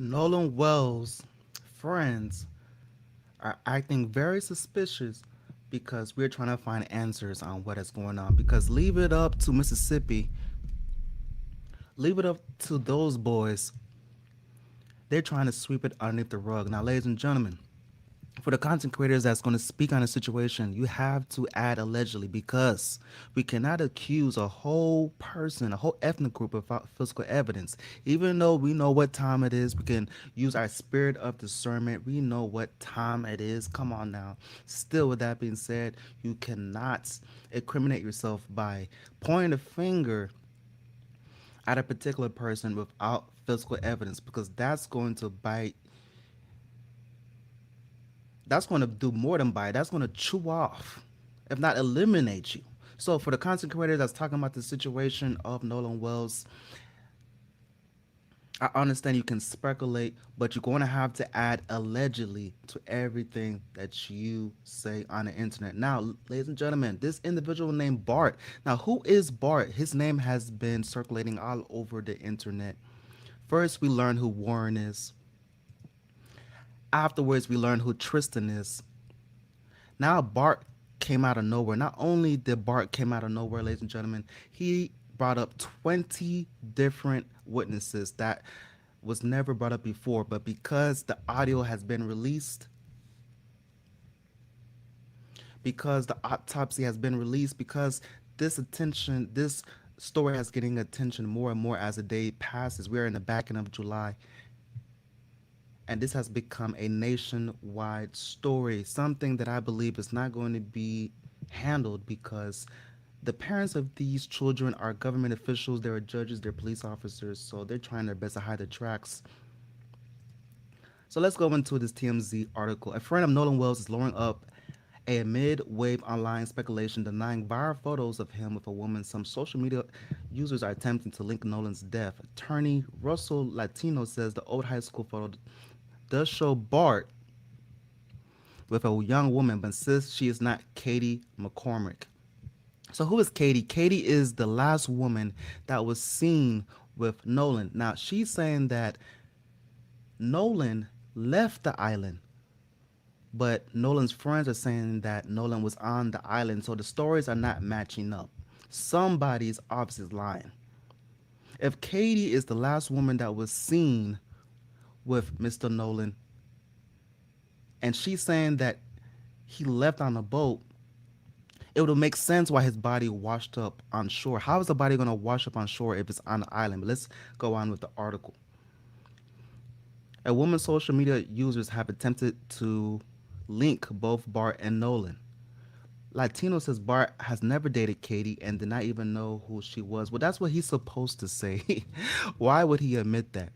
Nolan Wells' friends are acting very suspicious because we're trying to find answers on what is going on. Because leave it up to Mississippi, leave it up to those boys. They're trying to sweep it underneath the rug. Now, ladies and gentlemen, for the content creators that's going to speak on a situation, you have to add allegedly because we cannot accuse a whole person, a whole ethnic group without physical evidence. Even though we know what time it is, we can use our spirit of discernment. We know what time it is. Come on now. Still, with that being said, you cannot incriminate yourself by pointing a finger at a particular person without physical evidence because that's going to do more than bite. That's going to chew off, if not eliminate you. So for the content creator that's talking about the situation of Nolan Wells, I understand you can speculate, but you're going to have to add allegedly to everything that you say on the internet. Now, ladies and gentlemen, this individual named Bart. Now, who is Bart? His name has been circulating all over the internet. First, we learn who Warren is. Afterwards, we learn who Tristan is. Now Bart came out of nowhere. Not only did Bart came out of nowhere, ladies and gentlemen, he brought up 20 different witnesses that was never brought up before. But because the audio has been released, because the autopsy has been released, because this story has getting attention more and more as the day passes. We are in the back end of July, and this has become a nationwide story, something that I believe is not going to be handled because the parents of these children are government officials, they're judges, they're police officers, so they're trying their best to hide the tracks. So let's go into this TMZ article. A friend of Nolan Wells is lowering up a mid-wave online speculation denying viral photos of him with a woman. Some social media users are attempting to link Nolan's death. Attorney Russell Latino says the old high school photo does show Bart with a young woman, but insists she is not Katie McCormick. So who is Katie? Katie is the last woman that was seen with Nolan. Now she's saying that Nolan left the island, but Nolan's friends are saying that Nolan was on the island. So the stories are not matching up. Somebody's obviously lying. If Katie is the last woman that was seen with Mr. Nolan, and she's saying that he left on a boat, it would make sense why his body washed up on shore. How is the body going to wash up on shore if it's on the island? But let's go on with the article. A woman's social media users have attempted to link both Bart and Nolan. Latino says Bart has never dated Katie and did not even know who she was. Well, that's what he's supposed to say. Why would he admit that?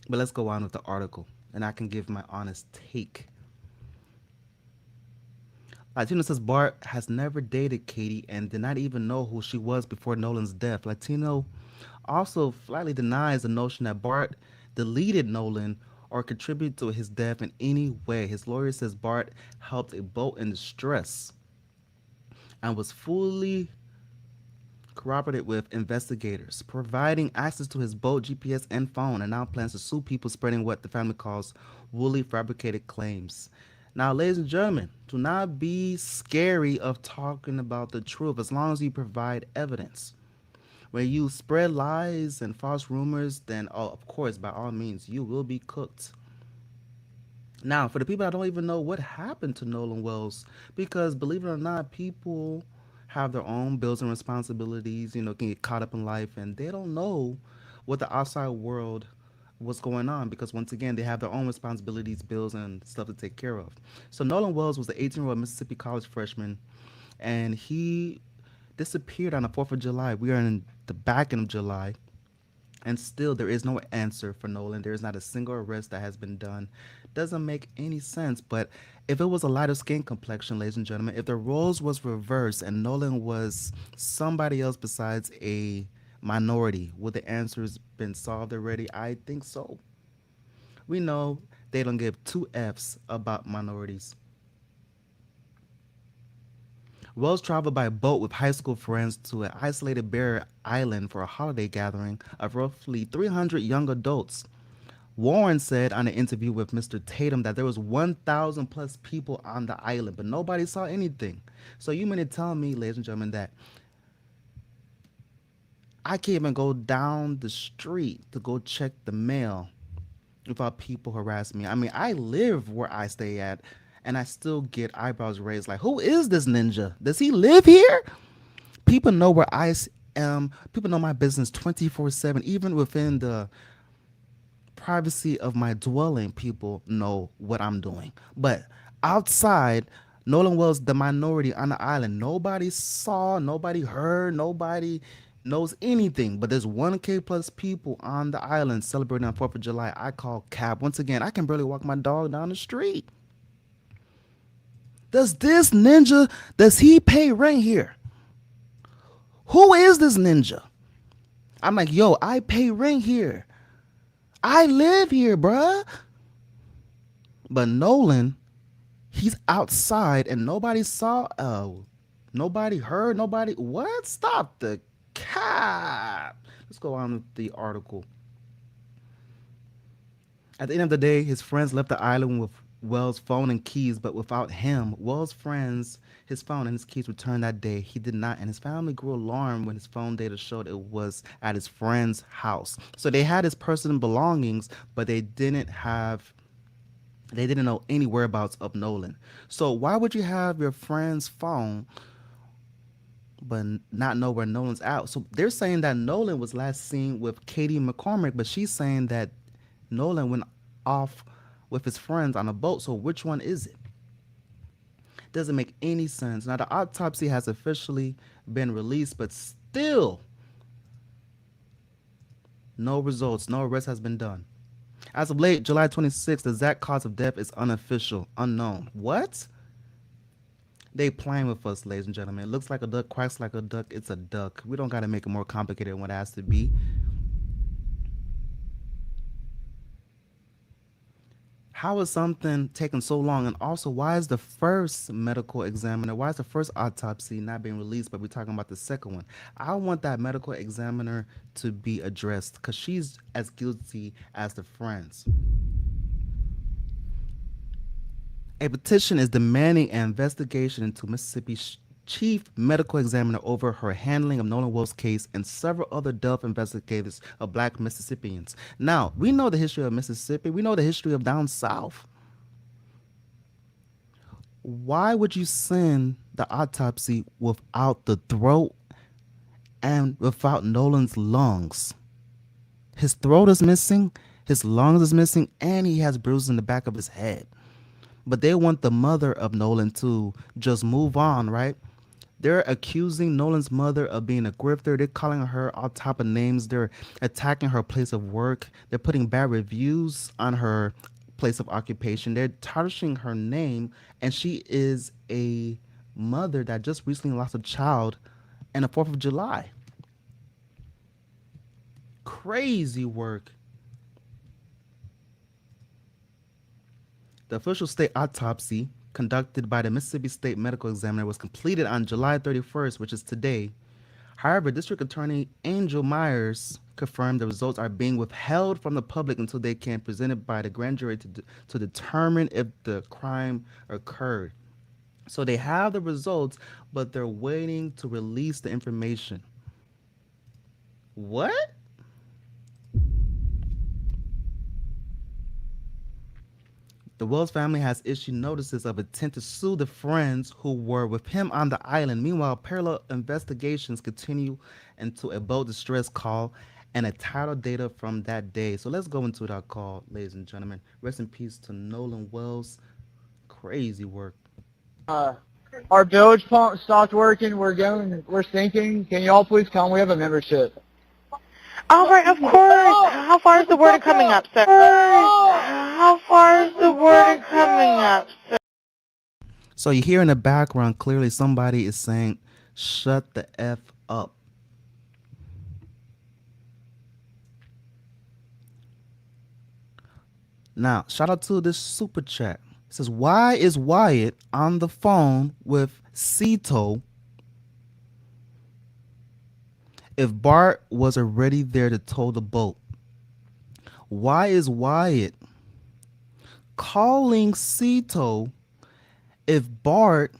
But let's go on with the article, and I can give my honest take. Latino says Bart has never dated Katie and did not even know who she was before Nolan's death. Latino also flatly denies the notion that Bart deleted Nolan or contributed to his death in any way. His lawyer says Bart helped a boat in distress and was fully corroborated with investigators, providing access to his boat, GPS, and phone, and now plans to sue people spreading what the family calls woolly fabricated claims. Now, ladies and gentlemen, do not be scary of talking about the truth as long as you provide evidence. When you spread lies and false rumors, then, oh, of course, by all means, you will be cooked. Now, for the people that don't even know what happened to Nolan Wells, because believe it or not, people have their own bills and responsibilities, can get caught up in life, and they don't know what the outside world was going on because once again they have their own responsibilities, bills, and stuff to take care of. So Nolan Wells was the 18-year-old Mississippi college freshman, and he disappeared on the 4th of July. We are in the back end of July, and still there is no answer for Nolan. There is not a single arrest that has been done. Doesn't make any sense. But if it was a lighter skin complexion, ladies and gentlemen, if the roles was reversed and Nolan was somebody else besides a minority, would the answers been solved already? I think so. We know they don't give two F's about minorities. Wells traveled by boat with high school friends to an isolated barrier island for a holiday gathering of roughly 300 young adults. Warren said on an interview with Mr. Tatum that there was 1,000 plus people on the island, but nobody saw anything. So you mean to tell me, ladies and gentlemen, that I can't even go down the street to go check the mail without people harassing me? I mean, I live where I stay at, and I still get eyebrows raised like, who is this ninja? Does he live here? People know where am. People know my business 24/7, even within the privacy of my dwelling. People know what I'm doing. But outside, Nolan Wells, the minority on the island, nobody saw, nobody heard, nobody knows anything. But there's 1K plus people on the island celebrating on 4th of July. I call cab. Once again, I can barely walk my dog down the street. Does this ninja, does he pay rent here? Who is this ninja? I'm like, yo, I pay rent here. I live here, bruh. But Nolan, he's outside and nobody saw, nobody heard, nobody. What? Stop the cap. Let's go on with the article. At the end of the day, his friends left the island with Wells' phone and keys, but without him. Wells' friends, his phone and his keys returned that day. He did not, and his family grew alarmed when his phone data showed it was at his friend's house. So they had his personal belongings, but they didn't know any whereabouts of Nolan. So why would you have your friend's phone but not know where Nolan's out? So they're saying that Nolan was last seen with Katie McCormick, but she's saying that Nolan went off with his friends on a boat. So which one is it? Doesn't make any sense. Now the autopsy has officially been released, but still no results, no arrest has been done. As of late, July 26th, the exact cause of death is unofficial, unknown. What? They playing with us, ladies and gentlemen. It looks like a duck, quacks like a duck. It's a duck. We don't got to make it more complicated than what it has to be. How is something taking so long? And also, why is the first medical examiner, why is the first autopsy not being released, but we're talking about the second one? I want that medical examiner to be addressed because she's as guilty as the friends. A petition is demanding an investigation into Mississippi's chief medical examiner over her handling of Nolan Wells' case and several other death investigators of black Mississippians. Now, we know the history of Mississippi. We know the history of down south. Why would you send the autopsy without the throat and without Nolan's lungs? His throat is missing, his lungs is missing, and he has bruises in the back of his head. But they want the mother of Nolan to just move on, right? They're accusing Nolan's mother of being a grifter. They're calling her all type of names. They're attacking her place of work. They're putting bad reviews on her place of occupation. They're tarnishing her name, and she is a mother that just recently lost a child on the 4th of July. Crazy work. The official state autopsy conducted by the Mississippi State Medical Examiner was completed on July 31st, which is today. However, District Attorney Angel Myers confirmed the results are being withheld from the public until they can be presented by the grand jury to determine if the crime occurred. So they have the results, but they're waiting to release the information. What? The Wells family has issued notices of intent to sue the friends who were with him on the island. Meanwhile, parallel investigations continue into a boat distress call and a title data from that day. So let's go into that call, ladies and gentlemen. Rest in peace to Nolan Wells. Crazy work. Our bilge pump stopped working. We're sinking. Can you all please come? We have a membership. All right, of course. How far is the warden coming up, sir? How far is the warden coming up, sir? So you hear in the background, clearly somebody is saying, shut the F up. Now, shout out to this super chat. says, why is Wyatt on the phone with Cito if Bart was already there to tow the boat? Why is Wyatt calling Cito if Bart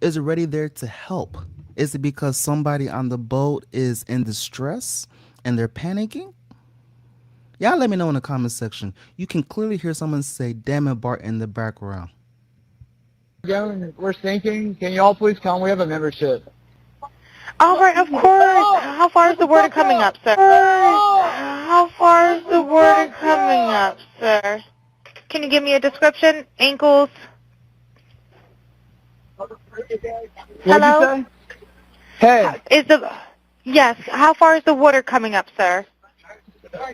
is already there to help? Is it because somebody on the boat is in distress and they're panicking? Y'all let me know in the comment section. You can clearly hear someone say, damn it, Bart in the background. We're sinking. Can y'all please come? We have a membership. All right, of course. How far is the water coming up, sir? How far is the water coming up, sir? Can you give me a description? Ankles? Hello? What'd you say? Hey. Yes, how far is the water coming up, sir?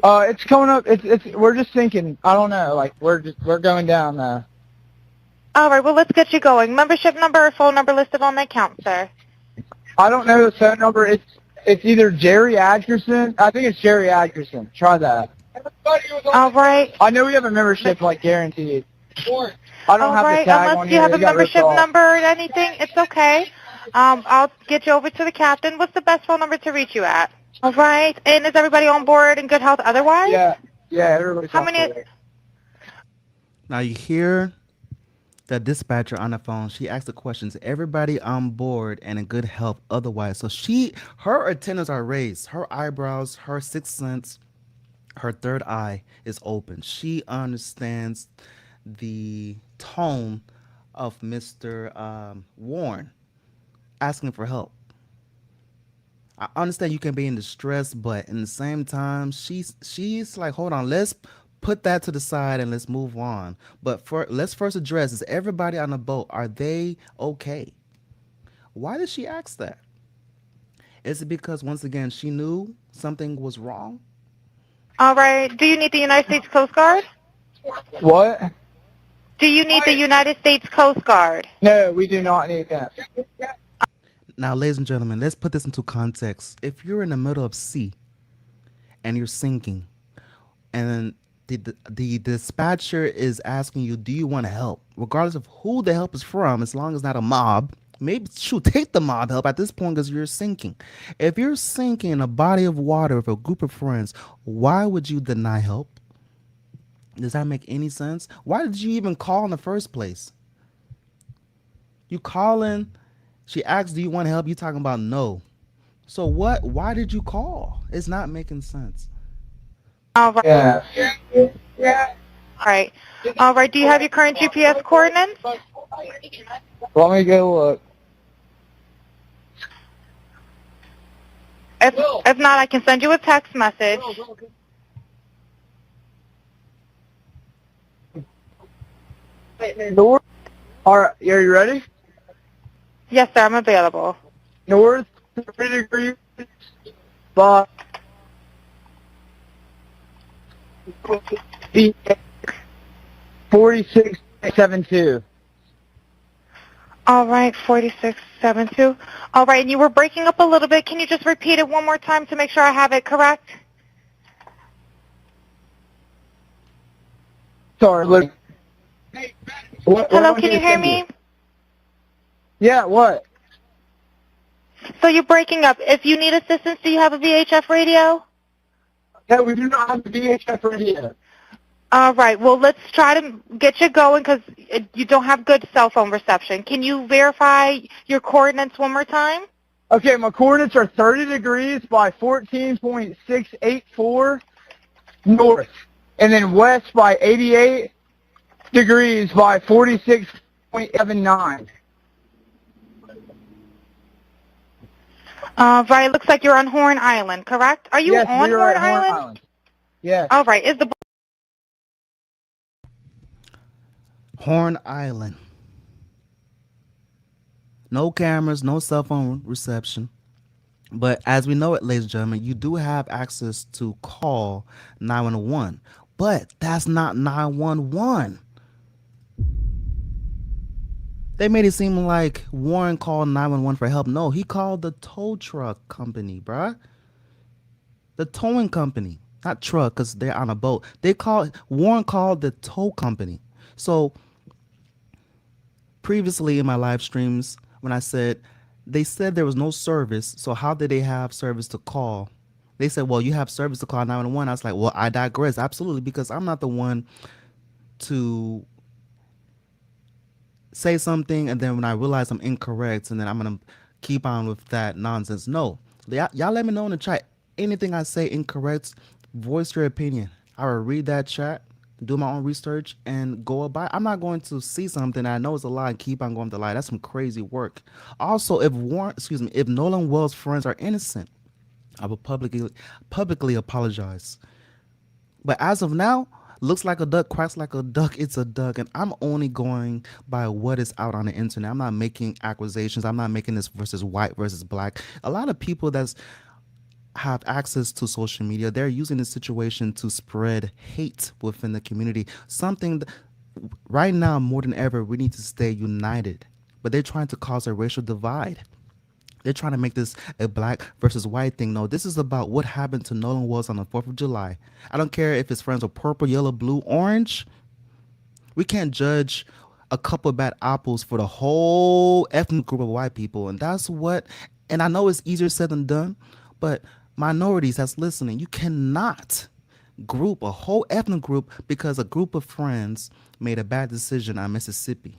It's coming up. We're just sinking. I don't know. Like we're going down. All right, well, let's get you going. Membership number or phone number listed on the account, sir. I don't know the phone number. It's either Jerry Atkerson. I think it's Jerry Atkerson. Try that. All right. I know we have a membership, like guaranteed. I don't have the tag unless on you here. have a It got ripped membership off. number or anything, it's okay. I'll get you over to the captain. What's the best phone number to reach you at? All right. And is everybody on board in good health otherwise? Yeah, everybody's How on many? board. Now you hear the dispatcher on the phone. She asked the questions. Everybody on board and in good health otherwise. So her antennas are raised. Her eyebrows, her sixth sense, her third eye is open. She understands the tone of Mr. Warren asking for help. I understand you can be in distress, but in the same time, she's like, hold on, let's put that to the side and let's move on. But let's first address, is everybody on the boat, are they okay? Why did she ask that? Is it because, once again, she knew something was wrong? All right. Do you need the United States Coast Guard? What? Do you need the United States Coast Guard? No, we do not need that. Now, ladies and gentlemen, let's put this into context. If you're in the middle of sea and you're sinking, and the dispatcher is asking you, do you want help? Regardless of who the help is from, as long as not a mob, maybe take the mob help at this point because you're sinking. If you're sinking in a body of water with a group of friends, why would you deny help? Does that make any sense? Why did you even call in the first place? You call in, she asks, do you want help? You talking about no. So what? Why did you call? It's not making sense. All right. Yeah. All right. All right. Do you have your current GPS coordinates? Let me go look. If not, I can send you a text message. North. All right, are you ready? Yes, sir. I'm available. North 3 degrees by 4672. All right, 4672. All right, and you were breaking up a little bit. Can you just repeat it one more time to make sure I have it correct? Sorry, look. Hello, can you hear me? Yeah, what? So you're breaking up. If you need assistance, do you have a VHF radio? Yeah, we do not have the VHF radio. All right, well, let's try to get you going because you don't have good cell phone reception. Can you verify your coordinates one more time? Okay, my coordinates are 30 degrees by 14.684 north, and then west by 88 degrees by 46.79. Right, it looks like you're on Horn Island, correct? Are you Yes, on we are Horn at Horn Island? Island. Yes. All right, is the Horn Island. No cameras, no cell phone reception. But as we know it, ladies and gentlemen, you do have access to call 911. But that's not 911. They made it seem like Warren called 911 for help. No, he called the tow truck company, bruh. The towing company. Not truck, because they're on a boat. Warren called the tow company. So Previously in my live streams, when I said they said there was no service, so how did they have service to call? They said, well, you have service to call 911. I was like, well, I digress. Absolutely, because I'm not the one to say something and then when I realize I'm incorrect and then I'm gonna keep on with that nonsense. No, y'all let me know in the chat anything I say incorrect. Voice your opinion. I will read that chat, do my own research, and go about. I'm not going to see something I know is a lie and keep on going with the lie. That's some crazy work. Also, if Nolan Wells' friends are innocent, I will publicly apologize. But as of now, looks like a duck, quacks like a duck, it's a duck. And I'm only going by what is out on the internet. I'm not making accusations. I'm not making this versus white versus black. A lot of people that's have access to social media, they're using this situation to spread hate within the community. Right now, more than ever, we need to stay united. But they're trying to cause a racial divide. They're trying to make this a black versus white thing. No, this is about what happened to Nolan Wells on the 4th of July. I don't care if his friends are purple, yellow, blue, orange. We can't judge a couple of bad apples for the whole ethnic group of white people. And I know it's easier said than done, but minorities that's listening, you cannot group a whole ethnic group because a group of friends made a bad decision on Mississippi.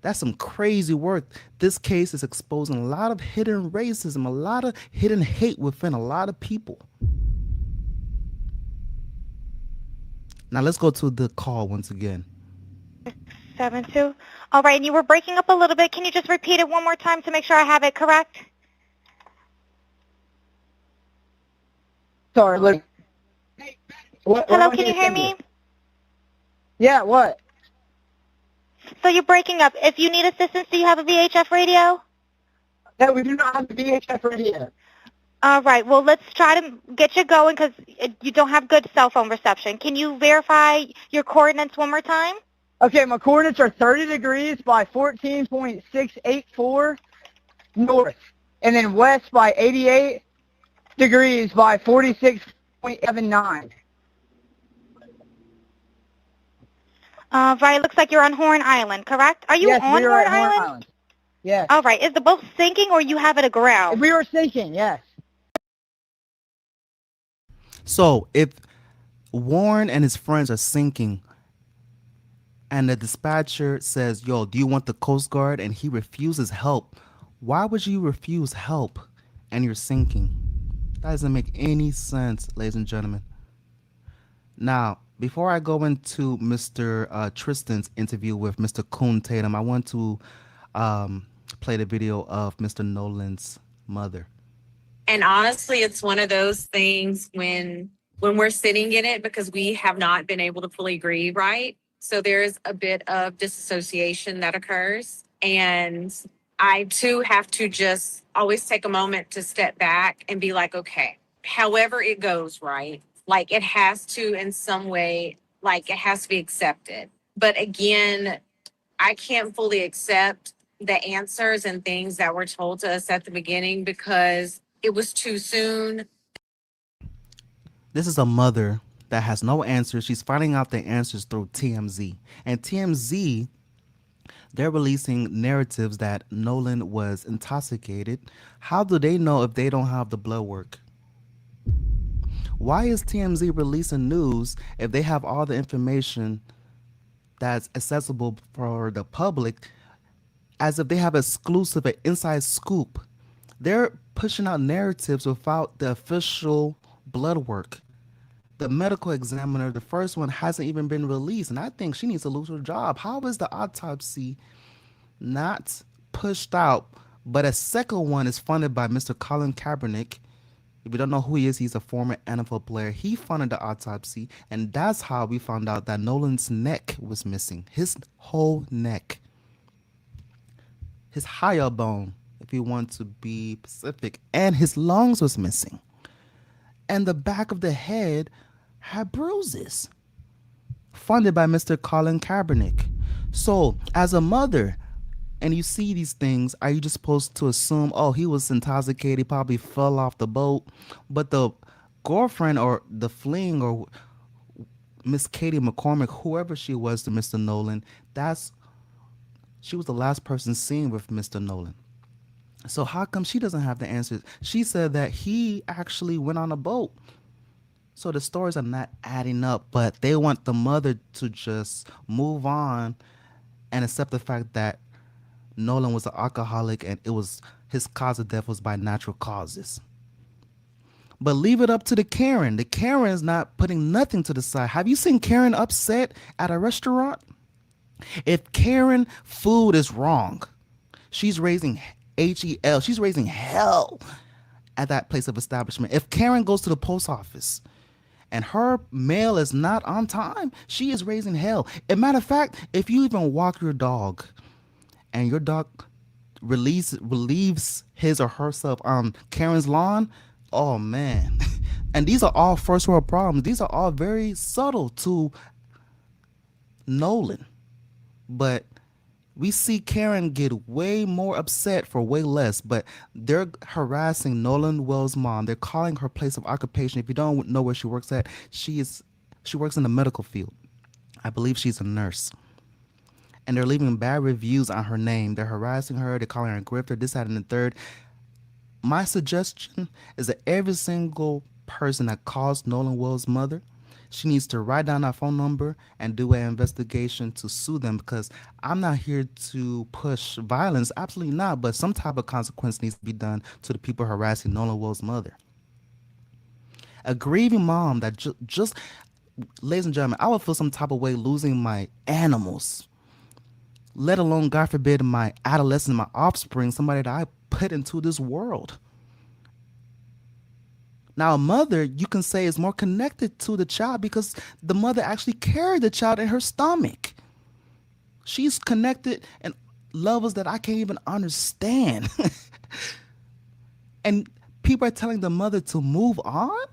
That's some crazy work. This case is exposing a lot of hidden racism, a lot of hidden hate within a lot of people. Now let's go to the call once again. 72. All right, and you were breaking up a little bit. Can you just repeat it one more time to make sure I have it correct? Sorry, look. Hello, can you hear me? Yeah, what? So you're breaking up. If you need assistance, do you have a VHF radio? No, we do not have the VHF radio. All right, well, let's try to get you going because you don't have good cell phone reception. Can you verify your coordinates one more time? Okay, my coordinates are 30 degrees by 14.684 north, and then west by 88 degrees by 46.79. Right, looks like you're on Horn Island, correct? Are you yes, on we are Horn at Horn Island? Island. Yes. All right, is the boat sinking or you have it aground? We were sinking, yes. So if Warren and his friends are sinking and the dispatcher says, yo, do you want the Coast Guard? And he refuses help. Why would you refuse help and you're sinking? That doesn't make any sense, ladies and gentlemen. Now, before I go into Mr. Tristan's interview with Mr. Coon Tatum, I want to play the video of Mr. Nolan's mother. And honestly, it's one of those things when we're sitting in it because we have not been able to fully grieve, right? So there's a bit of disassociation that occurs. And I too have to just always take a moment to step back and be like, okay, however it goes, right? Like it has to in some way, like it has to be accepted. But again, I can't fully accept the answers and things that were told to us at the beginning because it was too soon. This is a mother that has no answers. She's finding out the answers through TMZ. And TMZ, they're releasing narratives that Nolan was intoxicated. How do they know if they don't have the blood work? Why is TMZ releasing news if they have all the information that's accessible for the public as if they have exclusive, an inside scoop? They're pushing out narratives without the official blood work. The medical examiner, the first one, hasn't even been released, and I think she needs to lose her job. How is the autopsy not pushed out, but a second one is funded by Mr. Colin Kaepernick? If you don't know who he is, he's a former NFL player. He funded the autopsy, and that's how we found out that Nolan's neck was missing. His whole neck. His higher bone, if you want to be specific, and his lungs was missing. And the back of the head had bruises. Funded by Mr. Colin Kaepernick. So, as a mother, and you see these things, are you just supposed to assume, oh, he was intoxicated, he probably fell off the boat? But the girlfriend or the fling or Miss Katie McCormick, whoever she was to Mr. Nolan, that's She was the last person seen with Mr. Nolan. So how come she doesn't have the answers? She said that he actually went on a boat. So the stories are not adding up, but they want the mother to just move on and accept the fact that Nolan was an alcoholic and it was his cause of death was by natural causes. But leave it up to the Karen. The Karen's not putting nothing to the side. Have you seen Karen upset at a restaurant? If Karen food is wrong, she's raising HEL. She's raising hell at that place of establishment. If Karen goes to the post office and her mail is not on time, she is raising hell. As a matter of fact, if you even walk your dog and your dog relieves his or herself on Karen's lawn, oh man. And these are all first world problems. These are all very subtle to Nolan. But we see Karen get way more upset for way less, but they're harassing Nolan Wells' mom. They're calling her place of occupation. If you don't know where she works at, she works in the medical field. I believe she's a nurse. And they're leaving bad reviews on her name. They're harassing her. They're calling her a grifter, this, that, and the third. My suggestion is that every single person that calls Nolan Wells' mother, she needs to write down that phone number and do an investigation to sue them, because I'm not here to push violence. Absolutely not. But some type of consequence needs to be done to the people harassing Nolan Wells' mother. A grieving mom that just, ladies and gentlemen, I would feel some type of way losing my animals, let alone, God forbid, my adolescent, my offspring, somebody that I put into this world. Now, a mother, you can say, is more connected to the child because the mother actually carried the child in her stomach. She's connected in levels that I can't even understand. And people are telling the mother to move on?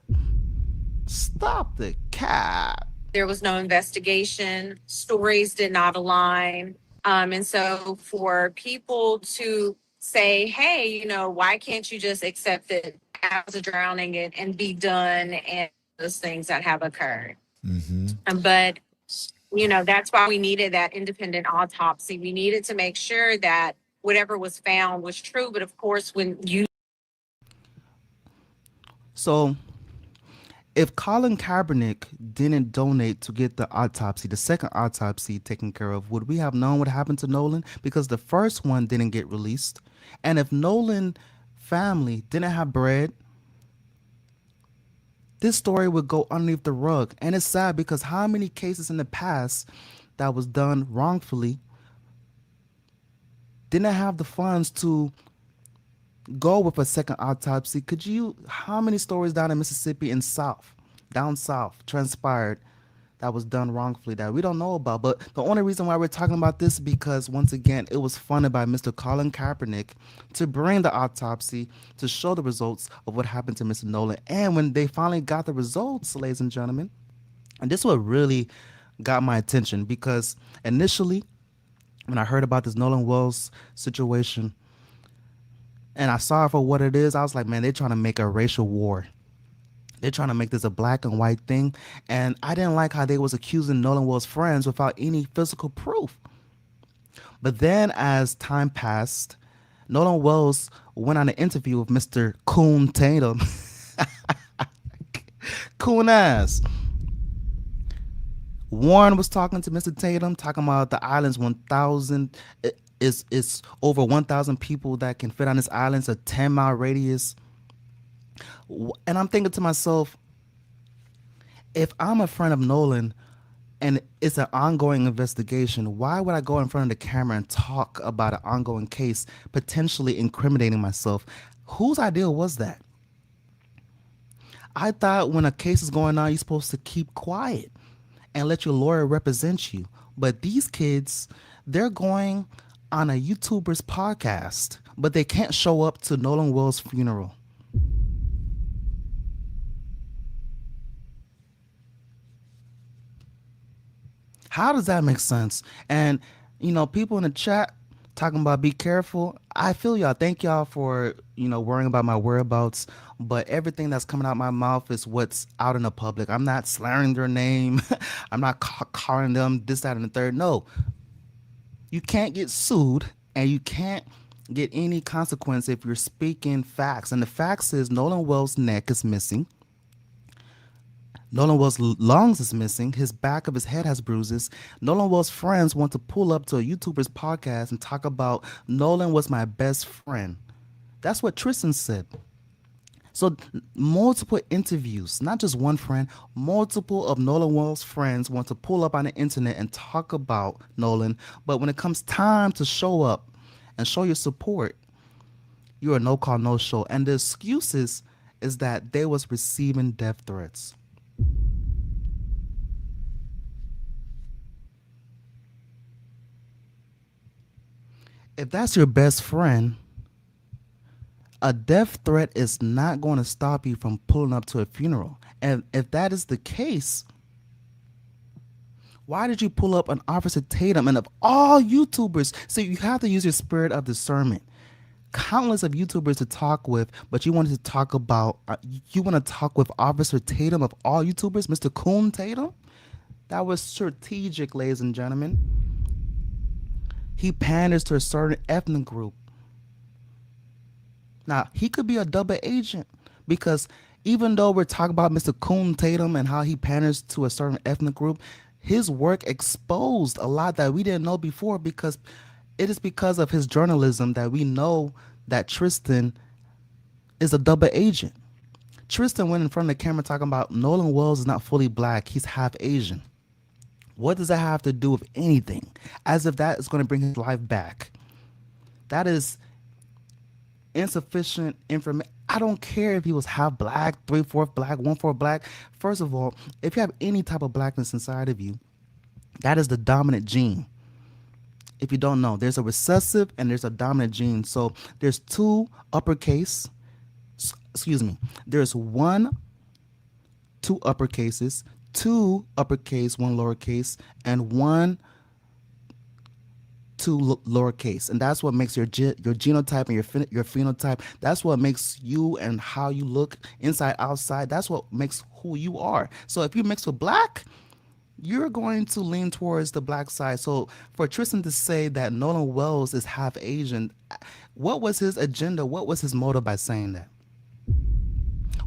Stop the cap. There was no investigation. Stories did not align. And so for people to say, hey, why can't you just accept it as a drowning and be done, and those things that have occurred. But, that's why we needed that independent autopsy. We needed to make sure that whatever was found was true. But of course, So if Colin Kaepernick didn't donate to get the autopsy, the second autopsy taken care of, would we have known what happened to Nolan? Because the first one didn't get released. And if Nolan family didn't have bread, this story would go underneath the rug. And it's sad because how many cases in the past that was done wrongfully didn't have the funds to go with a second autopsy? How many stories down in Mississippi and down south transpired that was done wrongfully that we don't know about? But the only reason why we're talking about this is because, once again, it was funded by Mr. Colin Kaepernick to bring the autopsy to show the results of what happened to Mr. Nolan. And when they finally got the results, ladies and gentlemen, and this is what really got my attention, because initially when I heard about this Nolan Wells situation and I saw it for what it is, I was like, man, they're trying to make a racial war. They're trying to make this a black and white thing. And I didn't like how they was accusing Nolan Wells' friends without any physical proof. But then as time passed, Nolan Wells went on an interview with Mr. Coon Tatum. Coon ass. Warren was talking to Mr. Tatum, talking about the island's 1,000. It's over 1,000 people that can fit on this island. It's a 10-mile radius. And I'm thinking to myself, if I'm a friend of Nolan and it's an ongoing investigation, why would I go in front of the camera and talk about an ongoing case, potentially incriminating myself? Whose idea was that? I thought when a case is going on, you're supposed to keep quiet and let your lawyer represent you. But these kids, they're going on a YouTuber's podcast, but they can't show up to Nolan Wells' funeral. How does that make sense? And, people in the chat talking about be careful. I feel y'all. Thank y'all for, worrying about my whereabouts. But everything that's coming out my mouth is what's out in the public. I'm not slurring their name. I'm not calling them this, that, and the third. No. You can't get sued and you can't get any consequence if you're speaking facts. And the facts is Nolan Wells' neck is missing. Nolan Wells' lungs is missing. His back of his head has bruises. Nolan Wells' friends want to pull up to a YouTuber's podcast and talk about Nolan was my best friend. That's what Tristan said. So multiple interviews, not just one friend, multiple of Nolan Wells' friends want to pull up on the internet and talk about Nolan. But when it comes time to show up and show your support, you're a no call, no show. And the excuses is that they was receiving death threats. If that's your best friend, a death threat is not going to stop you from pulling up to a funeral. And if that is the case, why did you pull up on Officer Tatum? And of all YouTubers, so you have to use your spirit of discernment. Countless of YouTubers to talk with, but you wanted to talk about, you want to talk with Officer Tatum of all YouTubers, Mr. Coon Tatum? That was strategic, ladies and gentlemen. He panders to a certain ethnic group. Now, he could be a double agent because even though we're talking about Mr. Coon Tatum and how he panders to a certain ethnic group, his work exposed a lot that we didn't know before because it is because of his journalism that we know that Tristan is a double agent. Tristan went in front of the camera talking about Nolan Wells is not fully black, he's half Asian. What does that have to do with anything? As if that is going to bring his life back. That is insufficient information. I don't care if he was half black, 3/4 black, 1/4 black. First of all, if you have any type of blackness inside of you, that is the dominant gene. If you don't know, there's a recessive and there's a dominant gene. So there's two uppercase, there's two uppercases, two uppercase, one lowercase, and two lowercase, and that's what makes your genotype and your phenotype. That's what makes you and how you look inside, outside. That's what makes who you are. So if you mix with black, you're going to lean towards the black side. So for Tristan to say that Nolan Wells is half Asian, what was his agenda? What was his motive by saying that?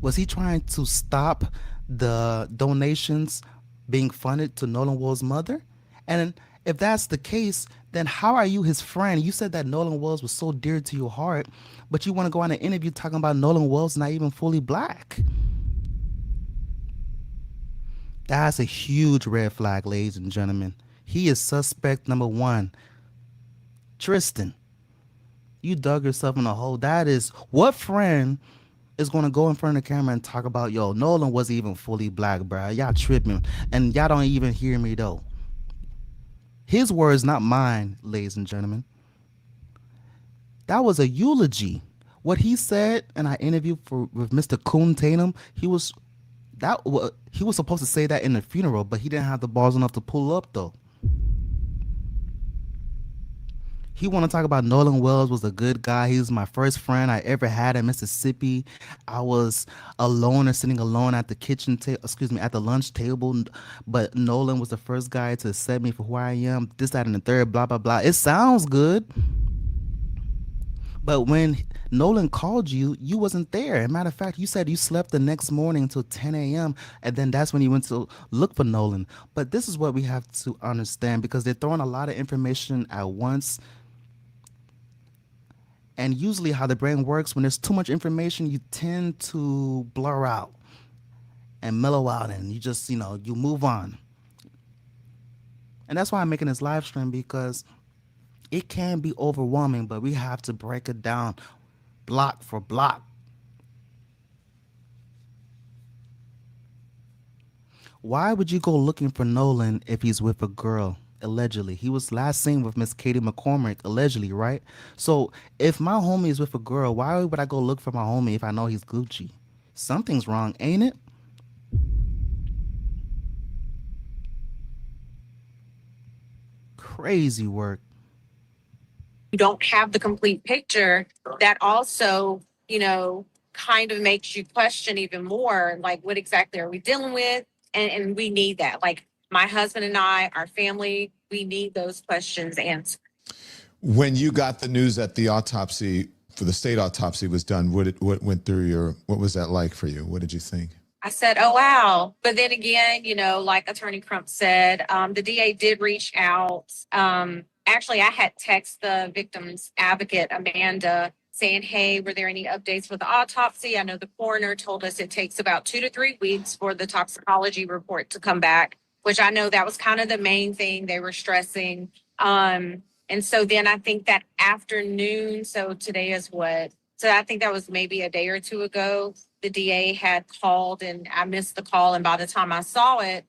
Was he trying to stop the donations being funded to Nolan Wells' mother? And if that's the case, then how are you his friend? You said that Nolan Wells was so dear to your heart, but you want to go on an interview talking about Nolan Wells not even fully black. That's a huge red flag, ladies and gentlemen. He is suspect number one. Tristan, you dug yourself in a hole. That is, what friend is going to go in front of the camera and talk about, yo, Nolan wasn't even fully black, bro. Y'all tripping. And y'all don't even hear me, though. His words, not mine, ladies and gentlemen. That was a eulogy. What he said in our interview with Mr. Coon Tatum, he was supposed to say that in the funeral, but he didn't have the balls enough to pull up, though. He want to talk about Nolan Wells was a good guy. He was my first friend I ever had in Mississippi. I was alone or sitting alone at the at the lunch table. But Nolan was the first guy to accept me for who I am. This, that, and the third, blah, blah, blah. It sounds good. But when Nolan called you, you wasn't there. As a matter of fact, you said you slept the next morning until 10 a.m. And then that's when you went to look for Nolan. But this is what we have to understand, because they're throwing a lot of information at once. And usually how the brain works, when there's too much information, you tend to blur out and mellow out, and you just, you move on. And that's why I'm making this live stream, because it can be overwhelming, but we have to break it down block for block. Why would you go looking for Nolan if he's with a girl? Allegedly, he was last seen with Miss Katie McCormick, allegedly, right? So if my homie is with a girl, why would I go look for my homie if I know he's Gucci? Something's wrong, ain't it? Crazy work. You don't have the complete picture. That also, kind of makes you question even more, like, what exactly are we dealing with? And we need that. Like, my husband and I, our family, we need those questions answered. When you got the news that the autopsy for the state autopsy was done, what went through what was that like for you? What did you think? I said, oh, wow. But then again, like Attorney Crump said, the DA did reach out. Actually, I had text the victim's advocate, Amanda, saying, hey, were there any updates for the autopsy? I know the coroner told us it takes about 2 to 3 weeks for the toxicology report to come back, which I know that was kind of the main thing they were stressing. And so then I think that afternoon, so today is what? So I think that was maybe a day or two ago. The DA had called and I missed the call. And by the time I saw it,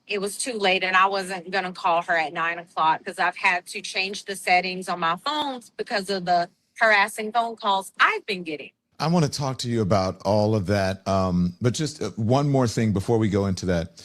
it was too late and I wasn't going to call her at 9 o'clock because I've had to change the settings on my phones because of the harassing phone calls I've been getting. I want to talk to you about all of that. But just one more thing before we go into that.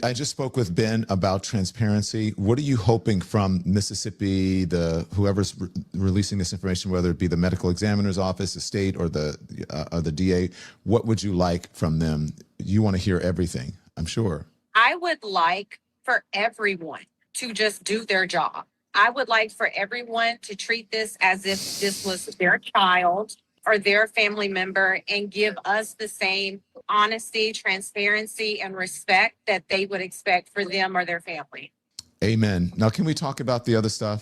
I just spoke with Ben about transparency. What are you hoping from Mississippi, whoever's releasing this information, whether it be the medical examiner's office, the state, or the DA? What would you like from them? You want to hear everything, I'm sure. I would like for everyone to just do their job. I would like for everyone to treat this as if this was their child or their family member and give us the same honesty, transparency, and respect that they would expect for them or their family. Amen. Now, can we talk about the other stuff?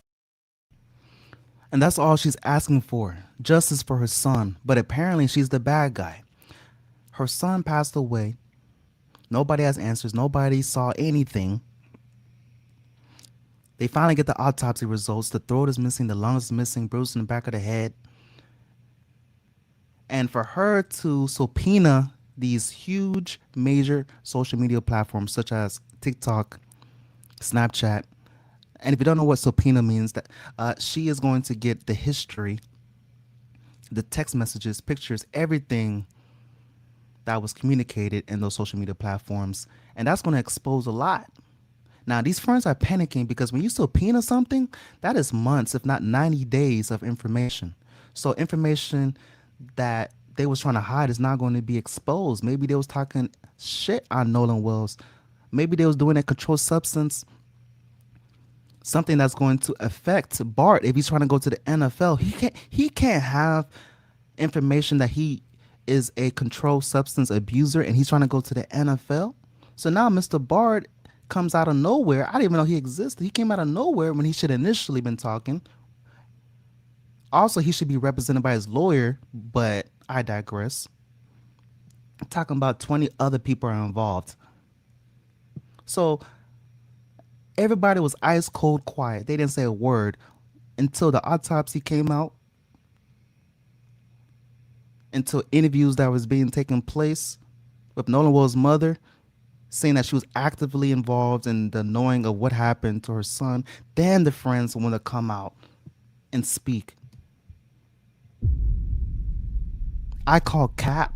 And that's all she's asking for, justice for her son. But apparently she's the bad guy. Her son passed away. Nobody has answers. Nobody saw anything. They finally get the autopsy results. The throat is missing. The lungs is missing. Bruise in the back of the head. And for her to subpoena these huge, major social media platforms such as TikTok, Snapchat, and if you don't know what subpoena means, that she is going to get the history, the text messages, pictures, everything that was communicated in those social media platforms. And that's going to expose a lot. Now, these friends are panicking because when you subpoena something, that is months, if not 90 days of information. So information that they was trying to hide is not going to be exposed. Maybe they was talking shit on Nolan Wells. Maybe they was doing a controlled substance, something that's going to affect Bart if he's trying to go to the NFL. He can't have information that he is a controlled substance abuser and he's trying to go to the NFL. So now Mr. Bart comes out of nowhere. I didn't even know he existed. He came out of nowhere when he should initially been talking. Also, he should be represented by his lawyer, but I digress. I'm talking about 20 other people are involved. So everybody was ice cold quiet. They didn't say a word until the autopsy came out, until interviews that was being taken place with Nolan Wells' mother, saying that she was actively involved in the knowing of what happened to her son. Then the friends want to come out and speak. I call cap.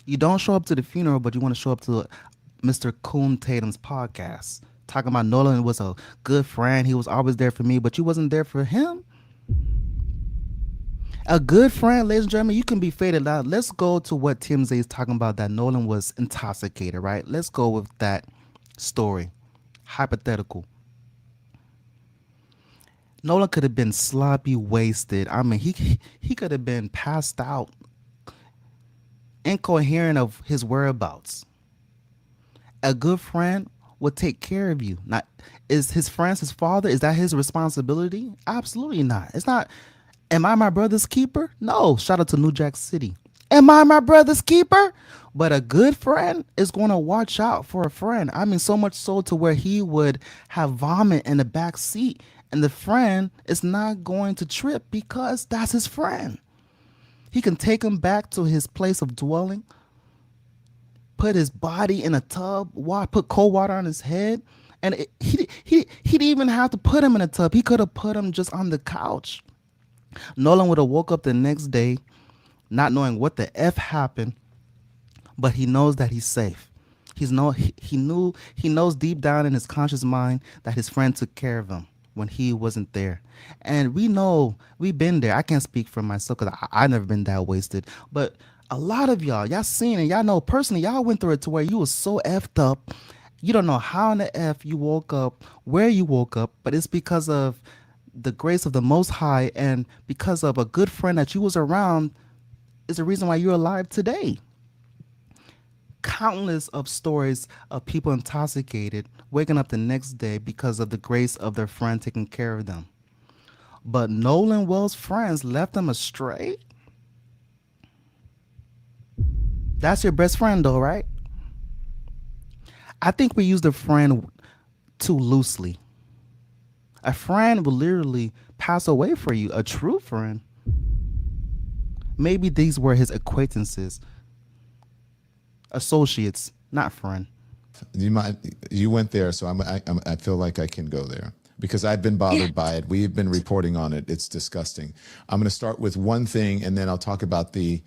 You don't show up to the funeral, but you want to show up to Mr. Coon Tatum's podcast, talking about Nolan was a good friend. He was always there for me, but you wasn't there for him. A good friend, ladies and gentlemen, you can be faded out. Let's go to what TMZ is talking about, that Nolan was intoxicated, right? Let's go with that story. Hypothetical. Nolan could have been sloppy wasted. I mean, he could have been passed out, incoherent of his whereabouts. A good friend will take care of you. Not is his friend his father? Is that his responsibility? Absolutely not. It's not. Am I my brother's keeper? No. Shout out to New Jack City. Am I my brother's keeper? But a good friend is going to watch out for a friend. I mean, so much so to where he would have vomit in the back seat. And the friend is not going to trip because that's his friend. He can take him back to his place of dwelling, put his body in a tub, put cold water on his head. And he didn't even have to put him in a tub. He could have put him just on the couch. Nolan would have woke up the next day not knowing what the F happened, but he knows that he's safe. He knows deep down in his conscious mind that his friend took care of him when he wasn't there. And we know, we've been there. I can't speak for myself because I never been that wasted. But a lot of y'all seen it. Y'all know personally, y'all went through it to where you was so effed up You don't know how in the F you woke up, where you woke up, but it's because of the grace of the Most High and because of a good friend that you was around is the reason why you're alive today. Countless of stories of people intoxicated, waking up the next day because of the grace of their friend taking care of them. But Nolan Wells' friends left them astray? That's your best friend though, right? I think we use the friend too loosely. A friend will literally pass away for you, a true friend. Maybe these were his acquaintances, associates, not friend. You went there, so I feel like I can go there because I've been bothered by it. We've been reporting on it. It's disgusting. I'm going to start with one thing, and then I'll talk about the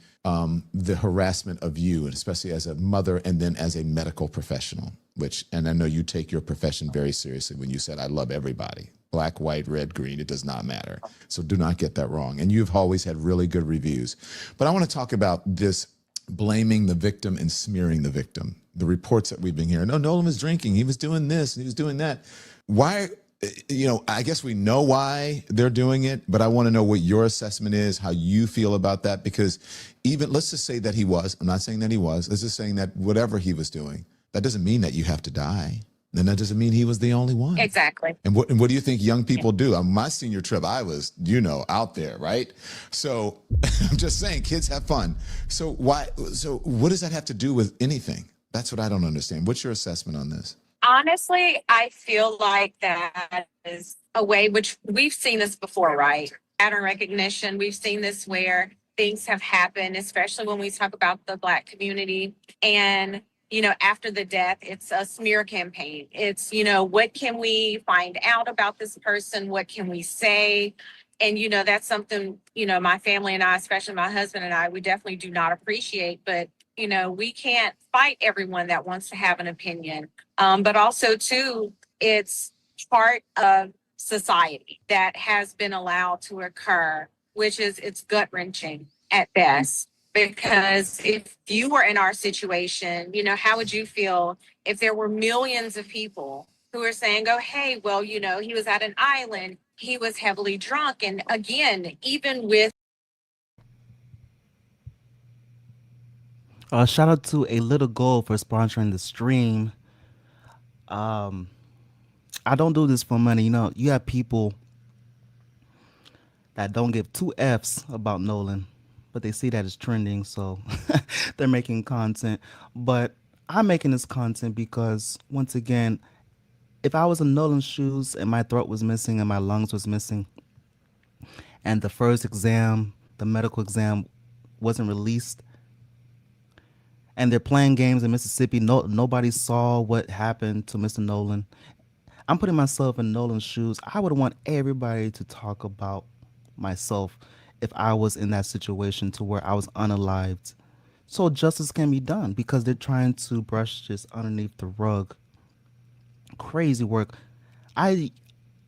harassment of you, and especially as a mother, and then as a medical professional. And I know you take your profession very seriously. When you said, "I love everybody, black, white, red, green, it does not matter." So do not get that wrong. And you've always had really good reviews. But I want to talk about this blaming the victim and smearing the victim. The reports that we've been hearing, oh, Nolan was drinking, he was doing this, he was doing that. Why, I guess we know why they're doing it, but I want to know what your assessment is, how you feel about that, because even, let's just say that he was, I'm not saying that he was, let's just saying that whatever he was doing, that doesn't mean that you have to die. Then that doesn't mean he was the only one. Exactly. And what do you think young people do? On my senior trip, I was, out there, right? So I'm just saying, kids have fun. So what does that have to do with anything? That's what I don't understand. What's your assessment on this? Honestly, I feel like that is a way, which we've seen this before, right? Pattern recognition. We've seen this where things have happened, especially when we talk about the Black community. And after the death, it's a smear campaign. It's, what can we find out about this person? What can we say? And, that's something, my family and I, especially my husband and I, we definitely do not appreciate. But, we can't fight everyone that wants to have an opinion. But also, too, it's part of society that has been allowed to occur, which is it's gut wrenching at best. Because if you were in our situation, how would you feel if there were millions of people who are saying, oh, hey, well, he was at an island, he was heavily drunk. And again, even with Shout out to A Little Gold for sponsoring the stream. I don't do this for money. You have people that don't give two F's about Nolan, but they see that it's trending, so they're making content. But I'm making this content because, once again, if I was in Nolan's shoes and my throat was missing and my lungs was missing, and the first exam, the medical exam, wasn't released, and they're playing games in Mississippi, nobody saw what happened to Mr. Nolan. I'm putting myself in Nolan's shoes. I would want everybody to talk about myself if I was in that situation to where I was unalived. So justice can be done because they're trying to brush this underneath the rug. Crazy work. I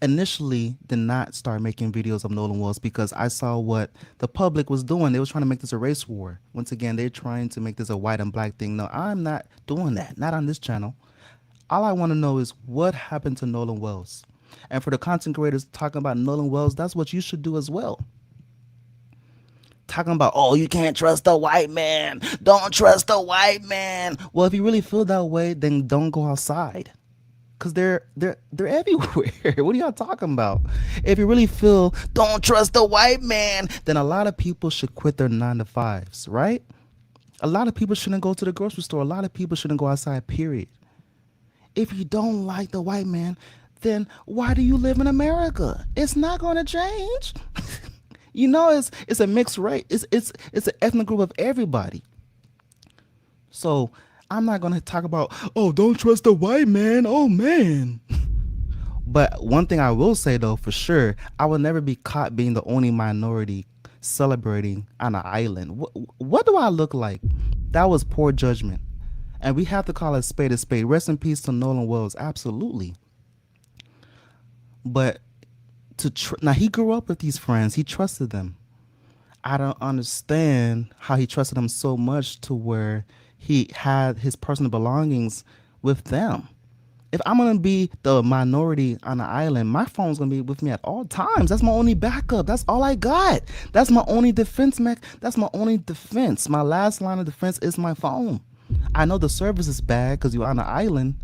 initially did not start making videos of Nolan Wells because I saw what the public was doing. They was trying to make this a race war. Once again, they're trying to make this a white and black thing. No, I'm not doing that. Not on this channel. All I want to know is what happened to Nolan Wells. And for the content creators talking about Nolan Wells, that's what you should do as well. Talking about, oh, you can't trust the white man. Don't trust the white man. Well, if you really feel that way, then don't go outside. Because they're everywhere. What are y'all talking about? If you really feel don't trust the white man, then a lot of people should quit their 9-to-5s, right? A lot of people shouldn't go to the grocery store. A lot of people shouldn't go outside, period. If you don't like the white man, then why do you live in America? It's not going to change. It's a mixed race. It's an ethnic group of everybody. So I'm not going to talk about, oh, don't trust the white man. Oh, man. But one thing I will say, though, for sure, I will never be caught being the only minority celebrating on an island. What do I look like? That was poor judgment. And we have to call it spade a spade. Rest in peace to Nolan Wells. Absolutely. But now he grew up with these friends. He trusted them. I don't understand how he trusted them so much to where he had his personal belongings with them. If I'm gonna be the minority on the island, my phone's gonna be with me at all times. That's my only backup. That's all I got. That's my only defense That's my only defense. My last line of defense is my phone. I know the service is bad because you're on the island,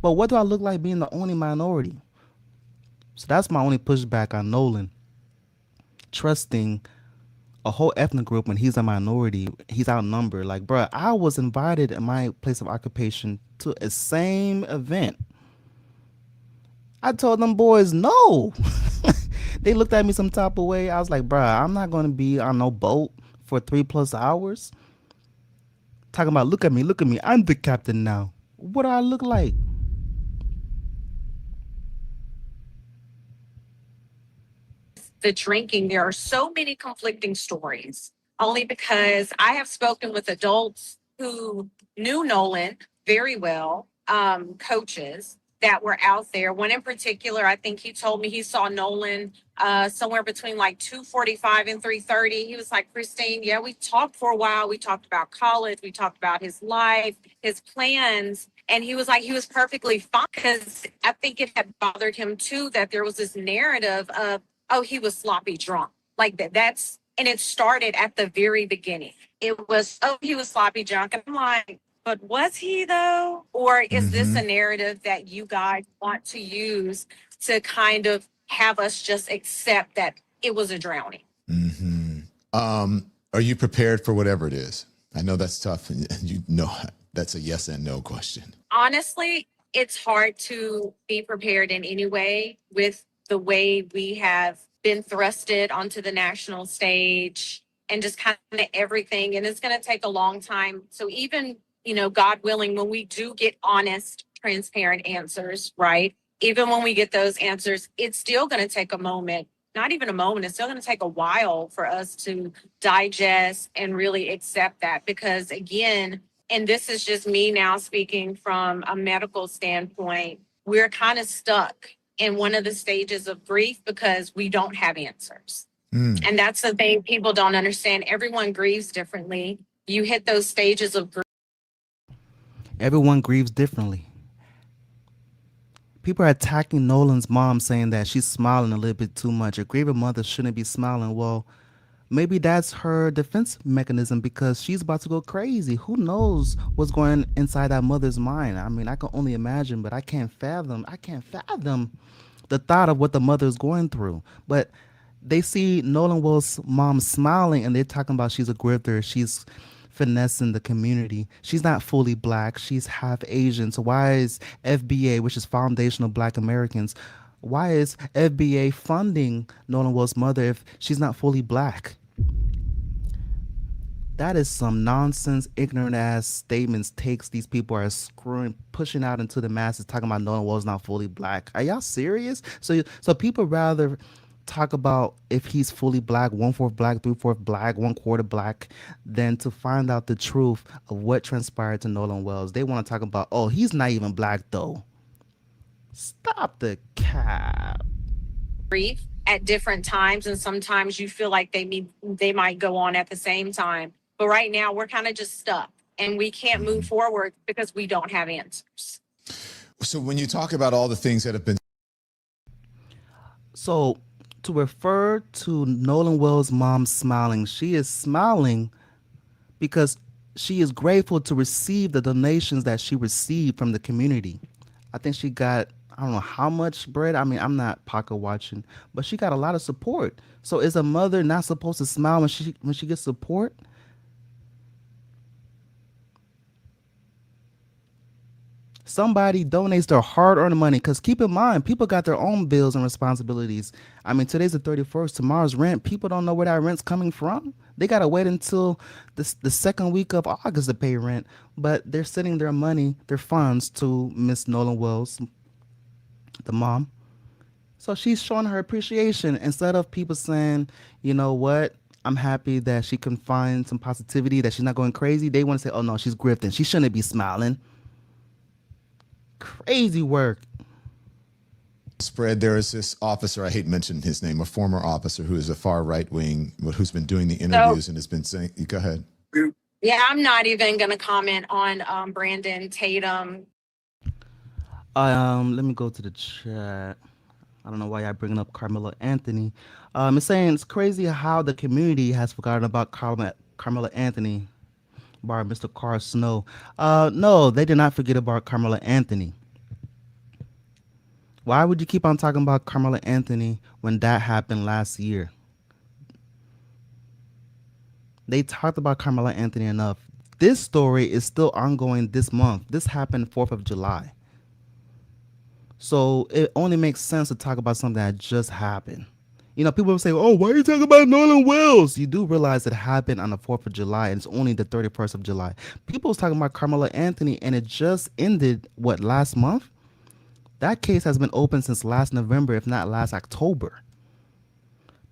but what do I look like being the only minority? So that's my only pushback on Nolan. Trusting a whole ethnic group when he's a minority, he's outnumbered. Like, bruh, I was invited in my place of occupation to a same event. I told them boys no. They looked at me some type of way. I was like, bruh, I'm not gonna be on no boat for 3+ hours. Talking about, look at me, I'm the captain now. What do I look like? The drinking, there are so many conflicting stories, only because I have spoken with adults who knew Nolan very well, coaches that were out there. One in particular, I think he told me he saw Nolan somewhere between like 2:45 and 3:30. He was like, Christine, yeah, we talked for a while. We talked about college. We talked about his life, his plans. And he was like, he was perfectly fine, because I think it had bothered him too that there was this narrative of, oh, he was sloppy drunk. Like that's, and it started at the very beginning. It was, oh, he was sloppy drunk. And I'm like, but was he though? Or is this a narrative that you guys want to use to kind of have us just accept that it was a drowning? Are you prepared for whatever it is? I know that's tough, and you know that's a yes and no question. Honestly, it's hard to be prepared in any way with the way we have been thrusted onto the national stage and just kind of everything. And it's going to take a long time. So even, God willing, when we do get honest, transparent answers, right? Even when we get those answers, it's still going to take a moment, not even a moment. It's still going to take a while for us to digest and really accept that. Because again, and this is just me now speaking from a medical standpoint, we're kind of stuck in one of the stages of grief because we don't have answers. And that's the thing people don't understand. Everyone grieves differently. You hit those stages of grief. Everyone grieves differently. People are attacking Nolan's mom, saying that she's smiling a little bit too much. A grieving mother shouldn't be smiling. Well, maybe that's her defense mechanism because she's about to go crazy. Who knows what's going inside that mother's mind? I mean, I can only imagine, but I can't fathom the thought of what the mother is going through. But they see Nolan Wells' mom smiling and they're talking about she's a grifter. She's finessing the community. She's not fully black. She's half Asian. So why is FBA, which is Foundational Black Americans, why is FBA funding Nolan Wells' mother if she's not fully black? That is some nonsense, ignorant ass statements, takes these people are pushing out into the masses, talking about Nolan Wells not fully black. Are y'all serious? So people rather talk about if he's fully black, 1/4 black, 3/4 black, 1/4 black, than to find out the truth of what transpired to Nolan Wells. They want to talk about, oh, he's not even black though. Stop the cap. Grief at different times, and sometimes you feel like they might go on at the same time. But right now we're kind of just stuck and we can't move forward because we don't have answers. So when you talk about all the things that have been, so to refer to Nolan Wells' mom smiling, she is smiling because she is grateful to receive the donations that she received from the community. I think she got, I don't know how much bread. I mean, I'm not pocket watching, but she got a lot of support. So is a mother not supposed to smile when she gets support? Somebody donates their hard-earned money, because keep in mind, people got their own bills and responsibilities. I mean, today's the 31st, tomorrow's rent. People don't know where that rent's coming from. They got to wait until the second week of August to pay rent, but they're sending their money, their funds to Miss Nolan Wells, the mom. So she's showing her appreciation instead of people saying, you know what, I'm happy that she can find some positivity, that she's not going crazy. They want to say, oh no, she's grifting. She shouldn't be smiling. Crazy work. Spread, there is this officer, I hate mentioning his name, a former officer who is a far right wing, who's been doing the interviews and has been saying, go ahead. Yeah, I'm not even going to comment on Brandon Tatum. Let me go to the chat. I don't know why y'all bringing up Carmelo Anthony. It's saying it's crazy how the community has forgotten about Carmelo Anthony by Mr. Carl Snow. No, they did not forget about Carmelo Anthony. Why would you keep on talking about Carmelo Anthony when that happened last year? They talked about Carmelo Anthony enough. This story is still ongoing this month. This happened 4th of July. So it only makes sense to talk about something that just happened. You know, people will say, oh, why are you talking about Nolan Wells? You do realize it happened on the 4th of July and it's only the 31st of July. People was talking about Carmelo Anthony and it just ended, what, last month? That case has been open since last November, if not last October.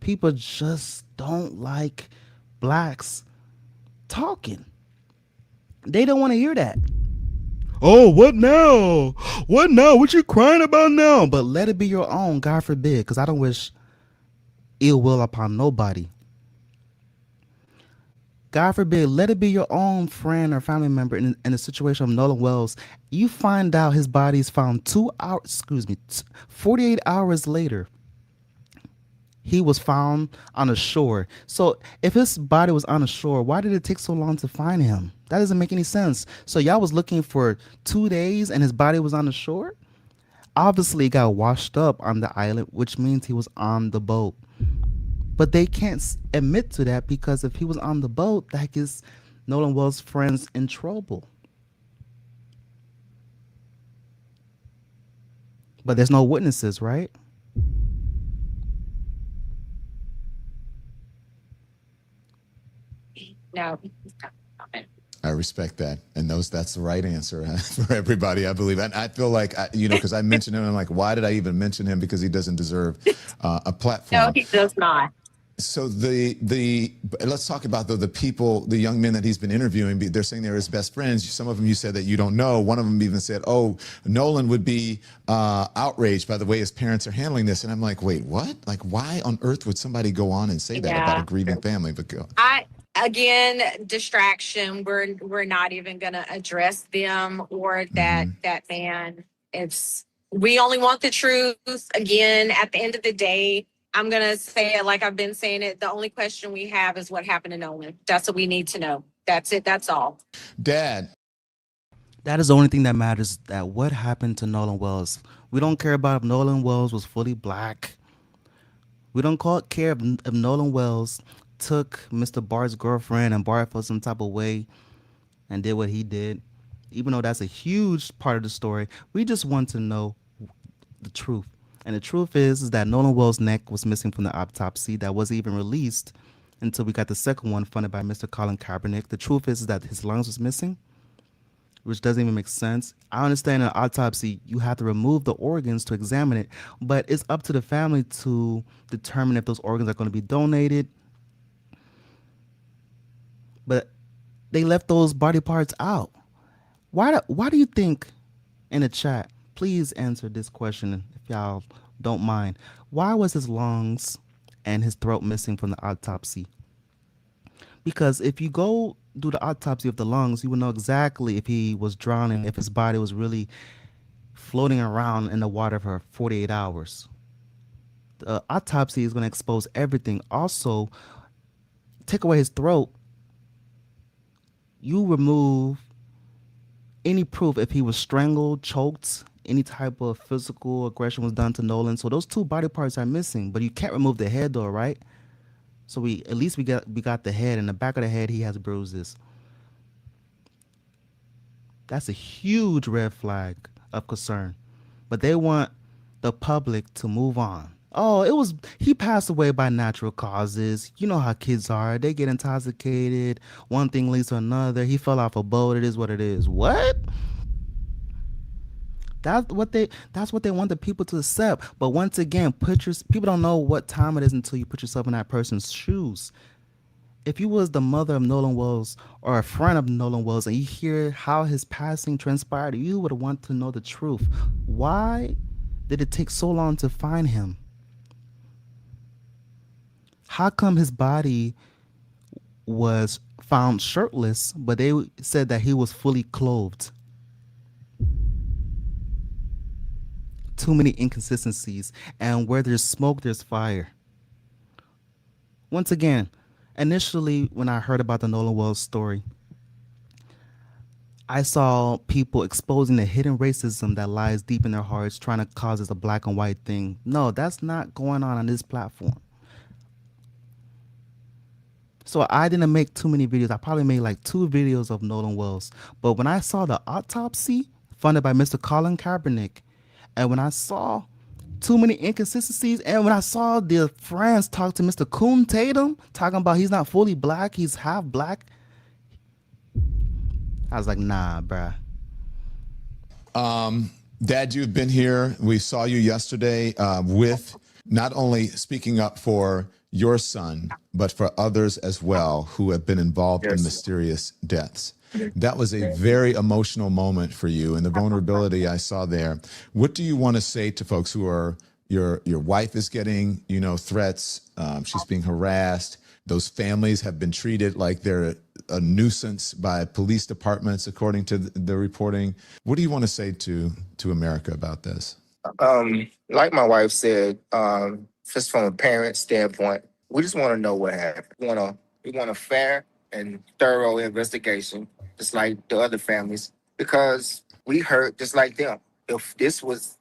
People just don't like blacks talking. They don't want to hear that. Oh, what now? What now? What you crying about now? But let it be your own, God forbid, because I don't wish ill will upon nobody. God forbid, let it be your own friend or family member in the situation of Nolan Wells. You find out his body is found 48 hours later. He was found on a shore. So if his body was on a shore, why did it take so long to find him? That doesn't make any sense. So y'all was looking for 2 days and his body was on the shore? Obviously, he got washed up on the island, which means he was on the boat. But they can't admit to that because if he was on the boat, that gets Nolan Wells' friends in trouble. But there's no witnesses, right? No. I respect that, and that's the right answer for everybody, I believe. And I feel like, because I mentioned him, and I'm like, why did I even mention him? Because he doesn't deserve a No, platform. he does not. So let's talk about the people, the young men that he's been interviewing. They're saying they're his best friends. Some of them you said that you don't know. One of them even said, "Oh, Nolan would be outraged by the way his parents are handling this." And I'm like, "Wait, what? Like, why on earth would somebody go on and say that about a grieving family?" But go. Again, distraction. We're not even gonna address them or that man. It's we only want the truth. Again, at the end of the day, I'm gonna say it like I've been saying it. The only question we have is what happened to Nolan. That's what we need to know. That's it. That's all. Dad. That is the only thing that matters, that what happened to Nolan Wells. We don't care about if Nolan Wells was fully black. We don't care if Nolan Wells took Mr. Bart's girlfriend and Bart felt some type of way and did what he did. Even though that's a huge part of the story, we just want to know the truth. And the truth is that Nolan Wells' neck was missing from the autopsy that wasn't even released until we got the second one funded by Mr. Colin Kaepernick. The truth is that his lungs was missing, which doesn't even make sense. I understand in an autopsy, you have to remove the organs to examine it, but it's up to the family to determine if those organs are going to be donated. But they left those body parts out. Why do you think, in the chat, please answer this question if y'all don't mind. Why was his lungs and his throat missing from the autopsy? Because if you go do the autopsy of the lungs, you will know exactly if he was drowning, if his body was really floating around in the water for 48 hours. The autopsy is going to expose everything. Also, take away his throat, you remove any proof if he was strangled, choked, any type of physical aggression was done to Nolan. So those 2 body parts are missing, but you can't remove the head though, right? So we got the head, and the back of the head he has bruises. That's a huge red flag of concern. But they want the public to move on. Oh, he passed away by natural causes. You know how kids are. They get intoxicated. One thing leads to another. He fell off a boat. It is what it is. What? That's what they want the people to accept. But once again, people don't know what time it is until you put yourself in that person's shoes. If you was the mother of Nolan Wells or a friend of Nolan Wells and you hear how his passing transpired, you would want to know the truth. Why did it take so long to find him? How come his body was found shirtless, but they said that he was fully clothed? too many inconsistencies, and where there's smoke, there's fire. Once again, initially when I heard about the Nolan Wells story, I saw people exposing the hidden racism that lies deep in their hearts, trying to cause this a black and white thing. No, that's not going on this platform. So I didn't make too many videos. I probably made like 2 videos of Nolan Wells. But when I saw the autopsy funded by Mr. Colin Kaepernick, and when I saw too many inconsistencies, and when I saw the friends talk to Mr. Coon Tatum, talking about he's not fully black, he's half black, I was like, nah, bruh. Dad, you've been here. We saw you yesterday with not only speaking up for your son, but for others as well who have been involved in mysterious deaths. That was a very emotional moment for you, and the vulnerability I saw there. What do you want to say to folks who are your wife is getting, threats, she's being harassed, those families have been treated like they're a nuisance by police departments, according to the reporting. What do you want to say to America about this? Like my wife said, just from a parent standpoint, we just want to know what happened. We want a fair and thorough investigation, just like the other families, because we hurt just like them. If this was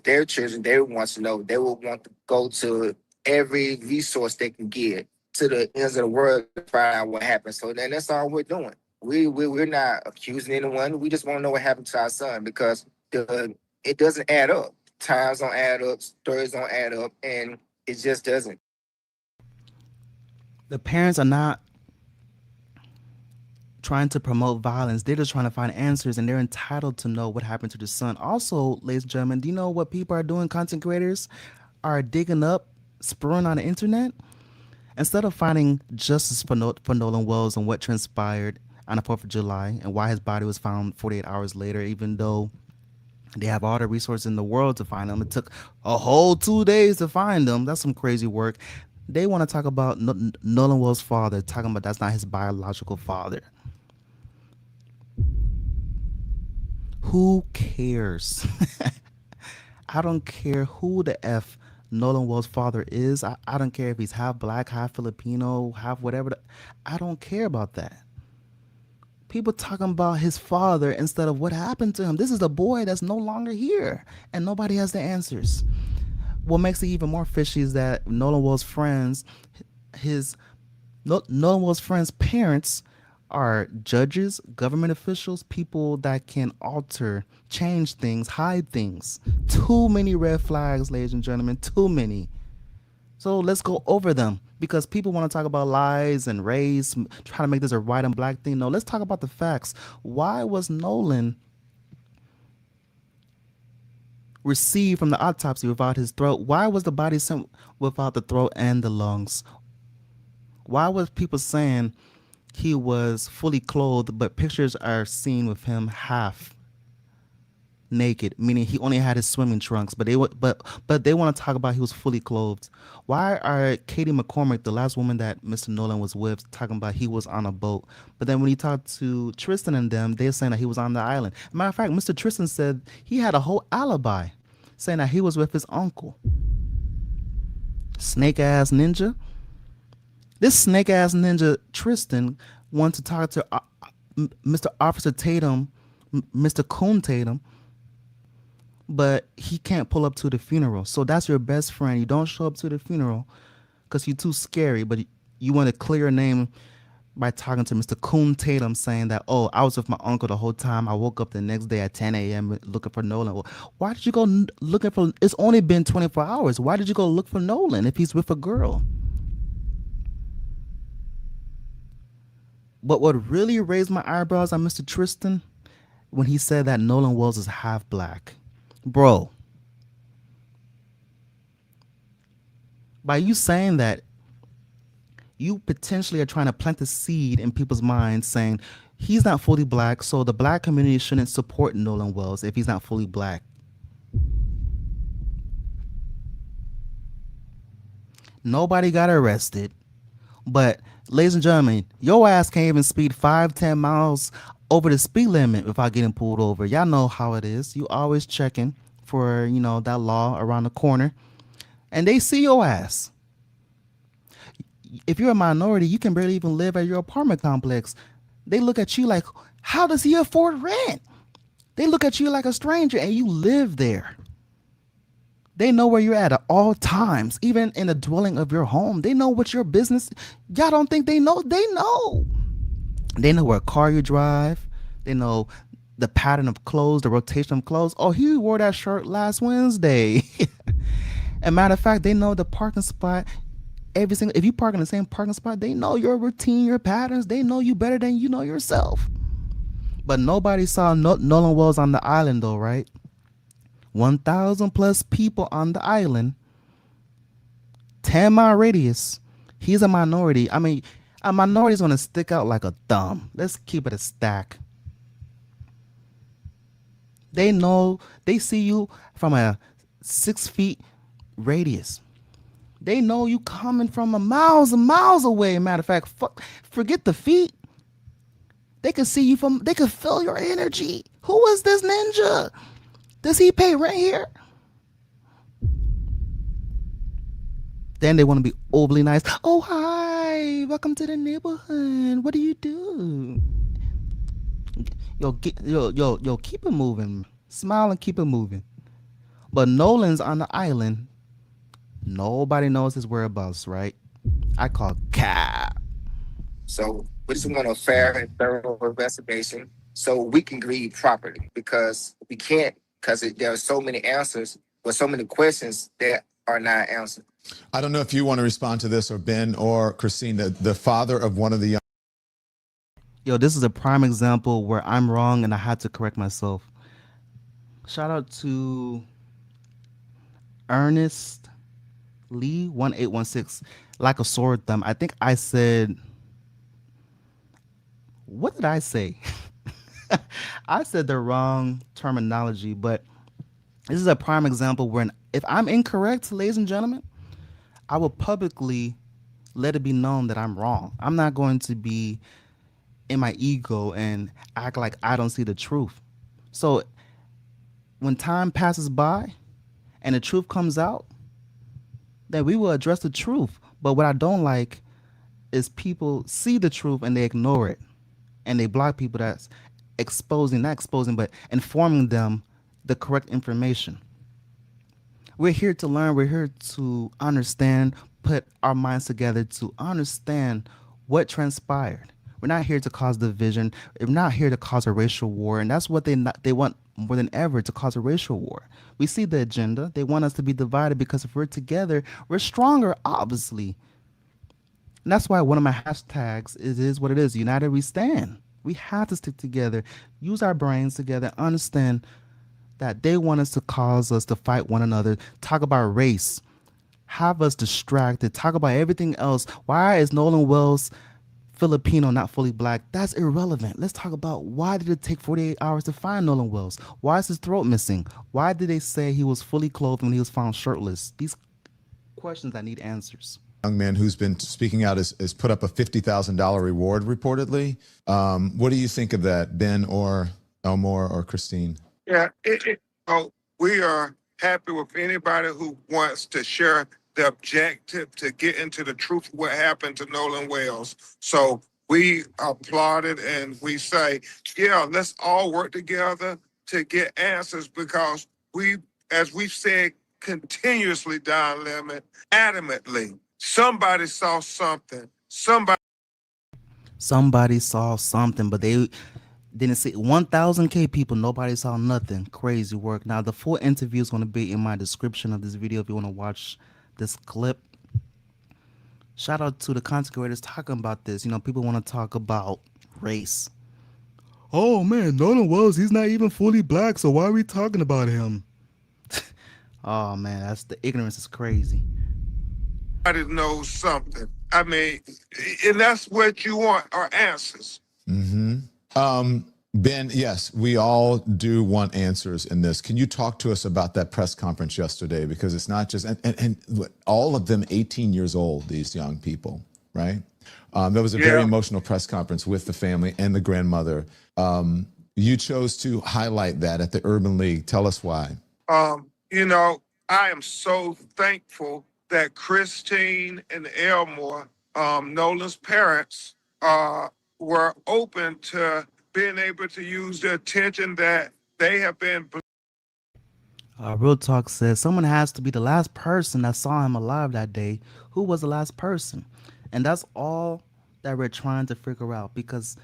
their children, they would want to know. They would want to go to every resource they can get to the ends of the world to find out what happened. So then that's all we're doing. We're not accusing anyone. We just want to know what happened to our son, because it doesn't add up. Times don't add up, stories don't add up, and it just doesn't. The parents are not trying to promote violence. They're just trying to find answers, and they're entitled to know what happened to their son. Also, ladies and gentlemen, do you know what people are doing? Content creators are digging up, spurring on the internet. Instead of finding justice for Nolan Wells and what transpired on the 4th of July and why his body was found 48 hours later, even though they have all the resources in the world to find him. It took a whole 2 days to find him. That's some crazy work. They want to talk about Nolan Wells' father, talking about that's not his biological father. Who cares? I don't care who the F Nolan Wells' father is. I don't care if he's half black, half Filipino, half whatever. I don't care about that. People talking about his father instead of what happened to him. This is a boy that's no longer here, and nobody has the answers. What makes it even more fishy is that Nolan Wells' friends, Nolan Wells' friends' parents are judges, government officials, people that can alter, change things, hide things. Too many red flags, ladies and gentlemen, too many. So let's go over them, because people want to talk about lies and race, try to make this a white and black thing. No, let's talk about the facts. Why was Nolan received from the autopsy without his throat? Why was the body sent without the throat and the lungs? Why was people saying he was fully clothed, but pictures are seen with him half naked, meaning he only had his swimming trunks, but they want to talk about he was fully clothed? Why are Katie McCormick, the last woman that Mr. Nolan was with, talking about he was on a boat, but then when he talked to Tristan and them, they're saying that he was on the island? Matter of fact, Mr. Tristan said he had a whole alibi, saying that he was with his uncle. Snake ass ninja. This snake ass ninja Tristan wanted to talk to Mr. Officer Tatum, Mr. Coon Tatum, but he can't pull up to the funeral. So that's your best friend. You don't show up to the funeral because you're too scary, but you want to clear your name by talking to Mr. Coon Tatum, saying that, oh, I was with my uncle the whole time. I woke up the next day at 10 a.m. looking for Nolan. Well, why did you go looking for? It's only been 24 hours. Why did you go look for Nolan if he's with a girl? But what really raised my eyebrows on Mr. Tristan when he said that Nolan Wells is half black. Bro, by you saying that, you potentially are trying to plant the seed in people's minds saying he's not fully black, so the black community shouldn't support Nolan Wells if he's not fully black. Nobody got arrested, but ladies and gentlemen, your ass can't even speed 5-10 miles over the speed limit without getting pulled over. Y'all know how it is. You always checking for, that law around the corner, and they see your ass. If you're a minority, you can barely even live at your apartment complex. They look at you like, how does he afford rent? They look at you like a stranger, and you live there. They know where you're at all times, even in the dwelling of your home. They know what your business. Y'all don't think they know? They know. They know what car you drive. They know the pattern of clothes, the rotation of clothes. Oh, he wore that shirt last Wednesday. And matter of fact, they know the parking spot. Every single, if you park in the same parking spot, they know your routine, your patterns. They know you better than you know yourself. But nobody saw Nolan Wells on the island, though, right? 1,000 plus people on the island, 10-mile radius. He's a minority. I mean, a minority is going to stick out like a thumb. Let's keep it a stack. They know, they see you from a 6 feet radius. They know you coming from miles and miles away. Matter of fact, forget the feet. They can see you they can feel your energy. Who is this ninja? Does he pay rent here? Then they want to be overly nice. Oh, hi. Welcome to the neighborhood. What do you do? Yo, keep it moving. Smile and keep it moving. But Nolan's on the island. Nobody knows his whereabouts, right? I call cap. So we just want a fair and thorough investigation so we can grieve properly, because we can't, because there are so many answers, but so many questions that are not answered. I don't know if you want to respond to this, or Ben or Christine, the father of one of the young. Yo, this is a prime example where I'm wrong and I had to correct myself. Shout out to Ernest Lee 1816. Like a sword thumb. I think I said, what did I say? I said the wrong terminology, but this is a prime example where if I'm incorrect, ladies and gentlemen, I will publicly let it be known that I'm wrong. I'm not going to be in my ego and act like I don't see the truth. So when time passes by and the truth comes out, then we will address the truth. But what I don't like is people see the truth and they ignore it. And they block people that's not exposing, but informing them the correct information. We're here to learn. We're here to understand, put our minds together to understand what transpired. We're not here to cause division. We're not here to cause a racial war. And that's what they want more than ever, to cause a racial war. We see the agenda. They want us to be divided because if we're together, we're stronger, obviously. And that's why one of my hashtags is what it is. United we stand. We have to stick together, use our brains together, understand that they want us to cause us to fight one another, talk about race, have us distracted, talk about everything else. Why is Nolan Wells Filipino, not fully black? That's irrelevant. Let's talk about why did it take 48 hours to find Nolan Wells? Why is his throat missing? Why did they say he was fully clothed when he was found shirtless? These questions that need answers. Young man who's been speaking out has put up a $50,000 reward reportedly. What do you think of that, Ben or Elmore or Christine? Yeah, we are happy with anybody who wants to share the objective to get into the truth of what happened to Nolan Wells. So we applaud it and we say, yeah, let's all work together to get answers, because we, as we've said continuously down limit, adamantly, somebody saw something. Somebody saw something, but they didn't see 1,000 people. Nobody saw nothing. Crazy work. Now, the full interview is going to be in my description of this video if you want to watch this clip. Shout out to the content creators talking about this. People want to talk about race. Oh, man, Nolan Wells, he's not even fully black, so why are we talking about him? Oh, man, the ignorance is crazy. Everybody knows something. I mean, and that's what you want, are answers. Mm-hmm. Ben, yes, we all do want answers in this. Can you talk to us about that press conference yesterday? Because it's not just, and all of them 18 years old, these young people, right? There was a very emotional press conference with the family and the grandmother. You chose to highlight that at the Urban League. Tell us why. You know, I am so thankful that Christine and Elmore, Nolan's parents, uh, were open to being able to use the attention that they have been. Real Talk says someone has to be the last person that saw him alive that day. Who was the last person? And that's all that we're trying to figure out because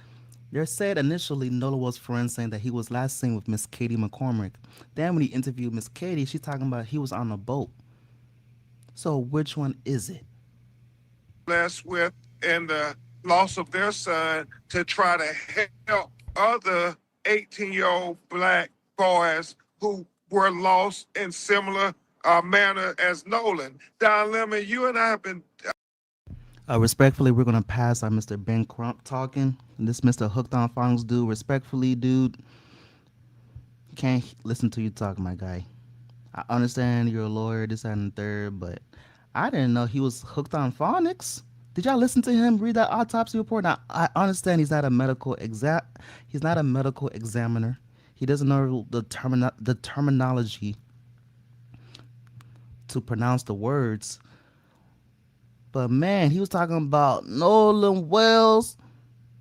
they said initially Nola was friends saying that he was last seen with Miss Katie McCormick. Then when he interviewed Miss Katie, she's talking about he was on a boat. So which one is it? Blessed with and the loss of their son to try to help other 18-year-old black boys who were lost in similar manner as Nolan. Don Lemon, you and I have been. Respectfully, we're gonna pass on Mr. Ben Crump talking. This Mr. Hooked on Phonics dude, respectfully, dude, can't listen to you talk, my guy. I understand you're a lawyer, this that, and the third, but I didn't know he was hooked on phonics. Did y'all listen to him read that autopsy report? Now I understand he's not a medical examiner. He doesn't know the terminology to pronounce the words. But man, he was talking about Nolan Wells,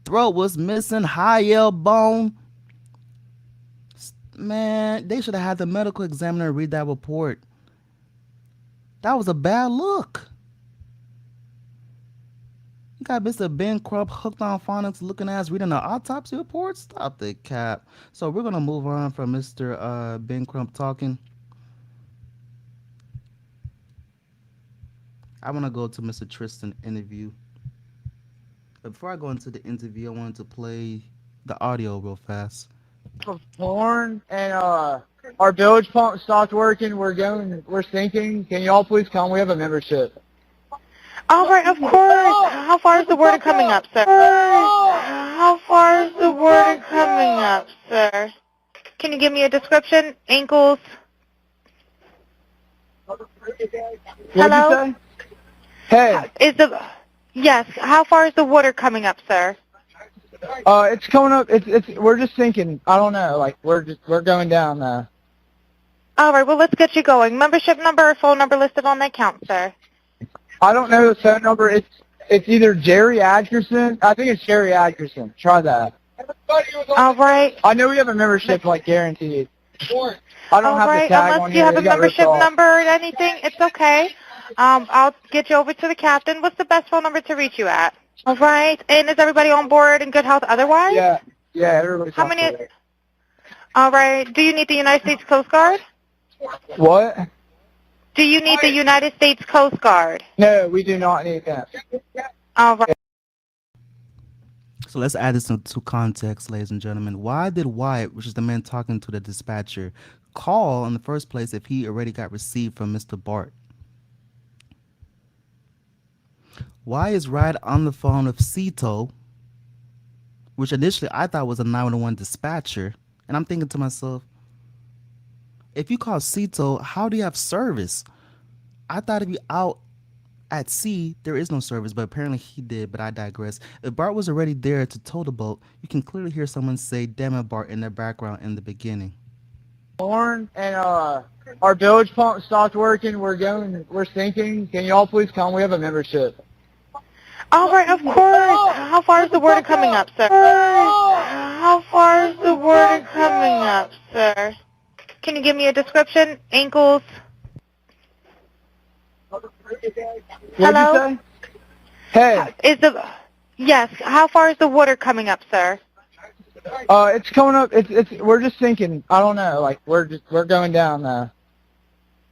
throat was missing, high L bone. Man, they should have had the medical examiner read that report. That was a bad look. You got Mr. Ben Crump hooked on phonics looking ass reading the autopsy report? Stop the cap. So we're gonna move on from Mr. Ben Crump talking. I wanna go to Mr. Tristan interview. But before I go into the interview, I wanted to play the audio real fast. Of porn and our bilge pump stopped working. We're sinking. Can y'all please come? We have a membership. All right, of course. How far is the water coming up, sir? How far is the water coming up, sir? Can you give me a description? Ankles? What'd Hello? you say? Hey. Yes, how far is the water coming up, sir? It's coming up. We're just sinking. I don't know. Like we're going down now. All right, well, let's get you going. Membership number or phone number listed on the account, sir? I don't know the phone number. It's either Jerry Atkinson. I think it's Jerry Atkinson. Try that. All right. I know we have a membership, like guaranteed. I don't All have right, the tag unless on you here. have It a got ripped membership off. number or anything, it's okay. I'll get you over to the captain. What's the best phone number to reach you at? All right, and is everybody on board in good health otherwise? Yeah, everybody's How on many? board. All right, do you need the United States Coast Guard? What? Do you need the United States Coast Guard? No, we do not need that. All right. So let's add this into context, ladies and gentlemen. Why did Wyatt, which is the man talking to the dispatcher, call in the first place if he already got received from Mr. Bart? Why is right on the phone with Cito, which initially I thought was a 911 dispatcher, and I'm thinking to myself, if you call Cito, how do you have service? I thought if you out at sea, there is no service, but apparently he did, but I digress. If Bart was already there to tow the boat, you can clearly hear someone say, damn it, Bart, in the background in the beginning. Porn and our bilge pump stopped working. We're sinking. Can y'all please come? We have a membership. All right, of course. How far is the water coming up, sir? How far is the water coming up, sir? Can you give me a description? Ankles? What'd Hello? you say? Hey. Yes, how far is the water coming up, sir? It's coming up. We're just sinking. I don't know. Like we're going down now.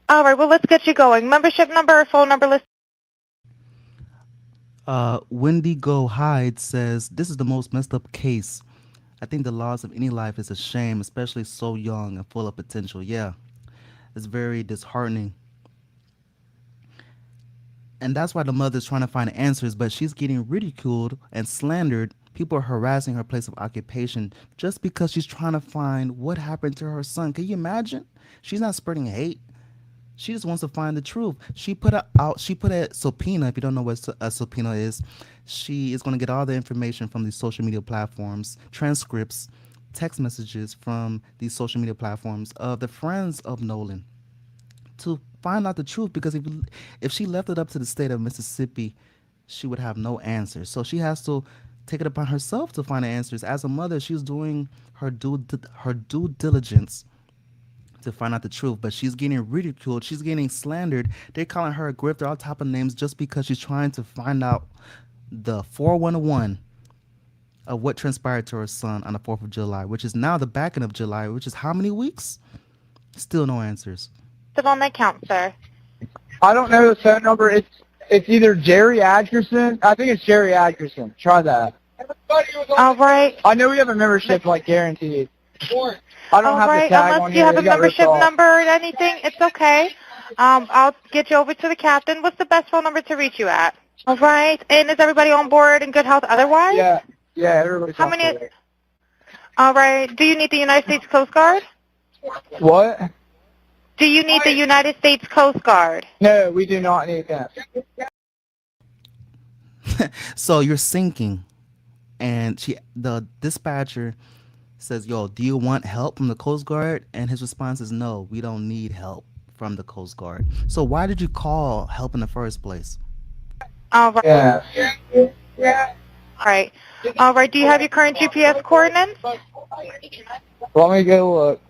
All right, well, let's get you going. Membership number or phone number listed. Wendy Go Hyde says, this is the most messed up case. I think the loss of any life is a shame, especially so young and full of potential. Yeah, it's very disheartening. And that's why the mother's trying to find answers, but she's getting ridiculed and slandered. People are harassing her place of occupation just because she's trying to find what happened to her son. Can you imagine? She's not spreading hate. She just wants to find the truth. She put a subpoena. If you don't know what a subpoena is, she is going to get all the information from these social media platforms, transcripts, text messages from these social media platforms of the friends of Nolan to find out the truth, because if she left it up to the state of Mississippi, she would have no answers. So she has to take it upon herself to find the answers. As a mother, she's doing her due diligence to find out the truth, but she's getting ridiculed. She's getting slandered. They're calling her a grifter, all type of names, just because she's trying to find out the 411 of what transpired to her son on the 4th of July, which is now the back end of July, which is how many weeks? Still no answers. On that count, sir. I don't know the phone number. It's either Jerry Atkerson. I think it's Jerry Atkerson. Try that. All right. I know we have a membership, like, guaranteed. I don't All have the right. tag Unless on you here. have a It got ripped membership off. number or anything, it's okay. I'll get you over to the captain. What's the best phone number to reach you at? All right. And is everybody on board in good health otherwise? Yeah, everybody's How on many? board. All right. Do you need the United States Coast Guard? What? Do you need the United States Coast Guard? No, we do not need that. So you're sinking, and the dispatcher says, "Yo, do you want help from the Coast Guard?" And his response is, "No, we don't need help from the Coast Guard." So why did you call help in the first place? All right. Yeah. All right. All right. Do you have your current GPS coordinates? Let me go look.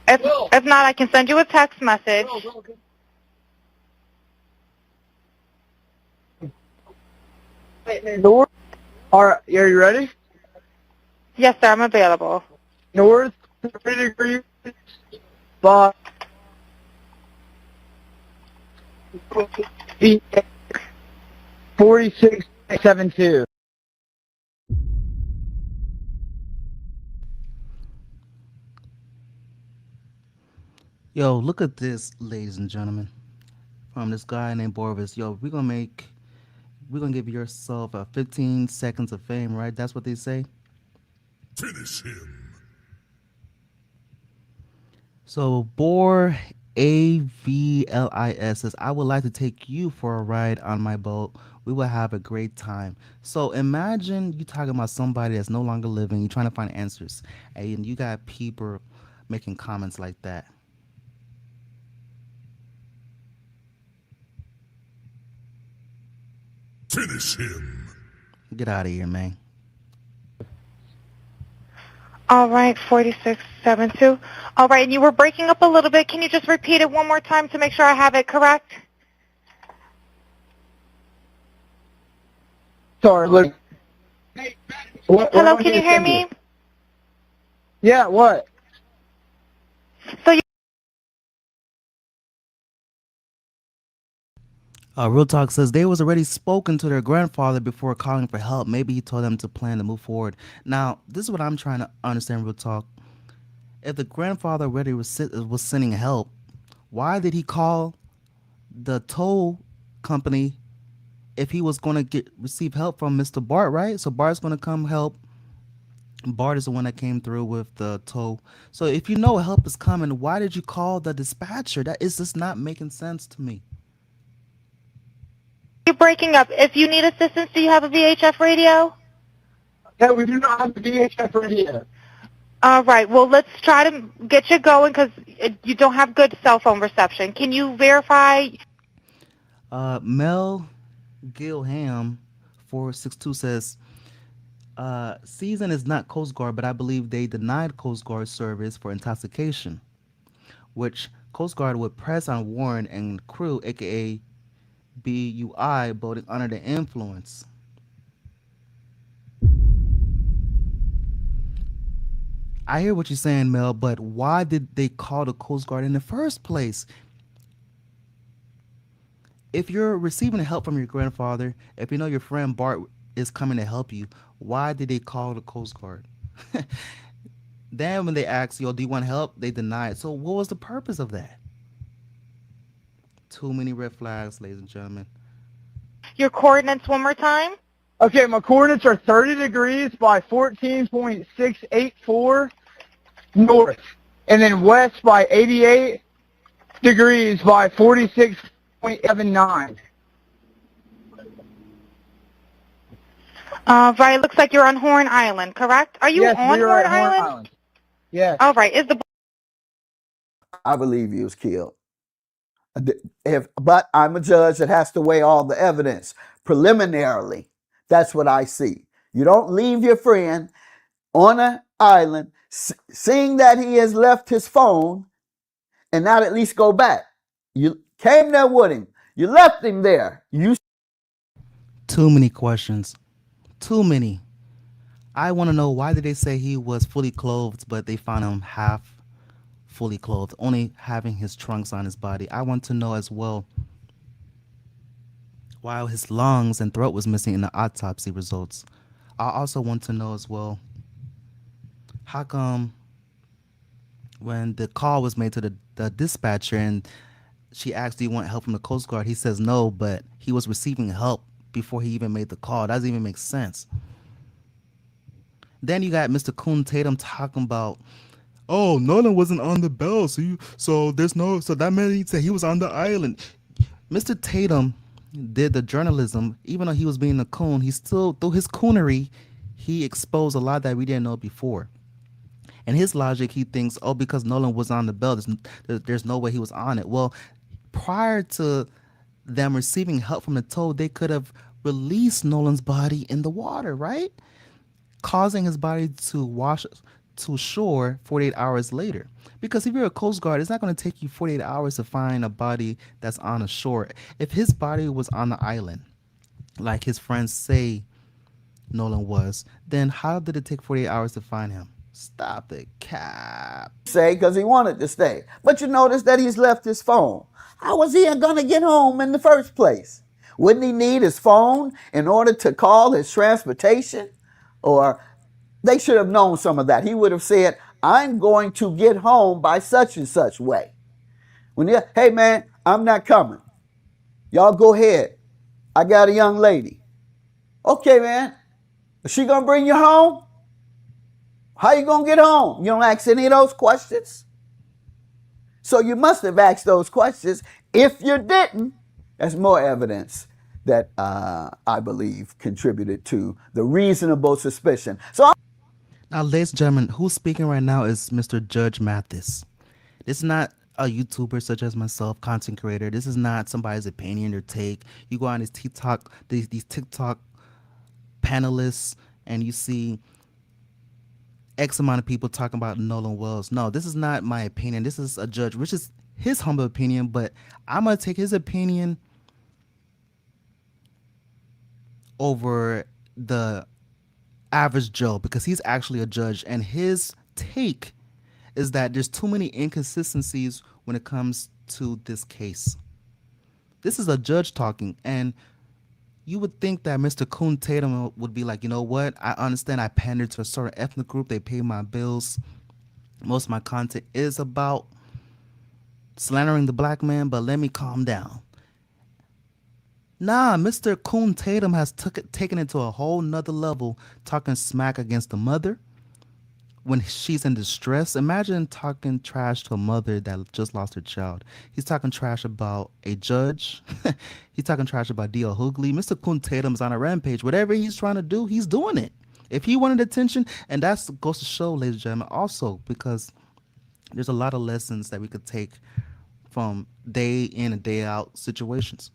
If not, I can send you a text message. North. All right, are you ready? Yes, sir. I'm available. North 30 degrees by 4672. Yo, look at this, ladies and gentlemen, from this guy named Borvis. Yo, we're gonna give yourself a 15 seconds of fame, right? That's what they say. Finish him. So Bor AVLIS says, "I would like to take you for a ride on my boat. We will have a great time." So imagine you talking about somebody that's no longer living. You're trying to find answers, and you got people making comments like that. Finish him. Get out of here, man. All right, 4672. All right, and you were breaking up a little bit. Can you just repeat it one more time to make sure I have it correct? Sorry, look. Hello, can you hear me? Yeah, what? So you Real Talk says they was already spoken to their grandfather before calling for help. Maybe he told them to plan to move forward. Now, this is what I'm trying to understand, Real Talk. If the grandfather already was sending help, why did he call the tow company if he was going to receive help from Mr. Bart, right? So Bart's going to come help. Bart is the one that came through with the tow. So if you know help is coming, why did you call the dispatcher? That is just not making sense to me. You're breaking up. If you need assistance, do you have a VHF radio? No, we do not have the VHF radio. All right. Well, let's try to get you going because you don't have good cell phone reception. Can you verify? Mel Gilham 462 says, Season is not Coast Guard, but I believe they denied Coast Guard service for intoxication, which Coast Guard would press on Warren and crew, aka BUI, boating under the influence. I hear what you're saying, Mel, but why did they call the Coast Guard in the first place? If you're receiving help from your grandfather, if you know your friend Bart is coming to help you, why did they call the Coast Guard? Then when they ask, yo, do you want help? They deny it. So what was the purpose of that? Too many red flags, ladies and gentlemen. Your coordinates one more time? Okay, my coordinates are 30 degrees by 14.684 north, and then west by 88 degrees by 46.79. Right, looks like you're on Horn Island, correct? Are you Yes, on we are Horn at Horn Island? Island. Yes. All right, is the I believe he was killed. But I'm a judge that has to weigh all the evidence preliminarily. That's what I see. You don't leave your friend on an island, seeing that he has left his phone, and not at least go back. You came there with him. You left him there. You Too many questions. Too many. I want to know, why did they say he was fully clothed, but they found him half fully clothed, only having his trunks on his body? I want to know as well why his lungs and throat was missing in the autopsy results. I also want to know as well, how come when the call was made to the dispatcher and she asked, do you want help from the Coast Guard? He says no, but he was receiving help before he even made the call. It doesn't even make sense. Then you got Mr. Coon Tatum talking about, oh, Nolan wasn't on the bell, so that meant he said he was on the island. Mr. Tatum did the journalism, even though he was being a coon, he still, through his coonery, he exposed a lot that we didn't know before. And his logic, he thinks, oh, because Nolan was on the bell, there's no way he was on it. Well, prior to them receiving help from the tow, they could have released Nolan's body in the water, right? Causing his body to wash to shore 48 hours later. Because if you're a Coast Guard, it's not going to take you 48 hours to find a body that's on a shore. If his body was on the island, like his friends say Nolan was, then how did it take 48 hours to find him? Stop it, Cap. say because he wanted to stay. But you notice that he's left his phone. How was he going to get home in the first place? Wouldn't he need his phone in order to call his transportation? Or they should have known some of that. He would have said, I'm going to get home by such and such way. Hey man, I'm not coming. Y'all go ahead. I got a young lady. Okay, man. Is she going to bring you home? How you going to get home? You don't ask any of those questions? So you must have asked those questions. If you didn't, that's more evidence that I believe contributed to the reasonable suspicion. So Now, ladies and gentlemen, who's speaking right now is Mr. Judge Mathis. This is not a YouTuber such as myself, content creator. This is not somebody's opinion or take. You go on these TikTok panelists, and you see X amount of people talking about Nolan Wells. No, this is not my opinion. This is a judge, which is his humble opinion, but I'm going to take his opinion over the average Joe because he's actually a judge, and his take is that there's too many inconsistencies when it comes to this case. This is a judge talking, and you would think that Mr. Coon Tatum would be like, you know what? I understand I pander to a certain ethnic group. They pay my bills. Most of my content is about slandering the black man, but let me calm down. Nah, Mr. Coon Tatum has taken it to a whole nother level, talking smack against the mother when she's in distress. Imagine talking trash to a mother that just lost her child. He's talking trash about a judge. He's talking trash about D.L. Hughley. Mr. Coon Tatum's on a rampage. Whatever he's trying to do, he's doing it. If he wanted attention, and that goes to show, ladies and gentlemen, also because there's a lot of lessons that we could take from day in and day out situations.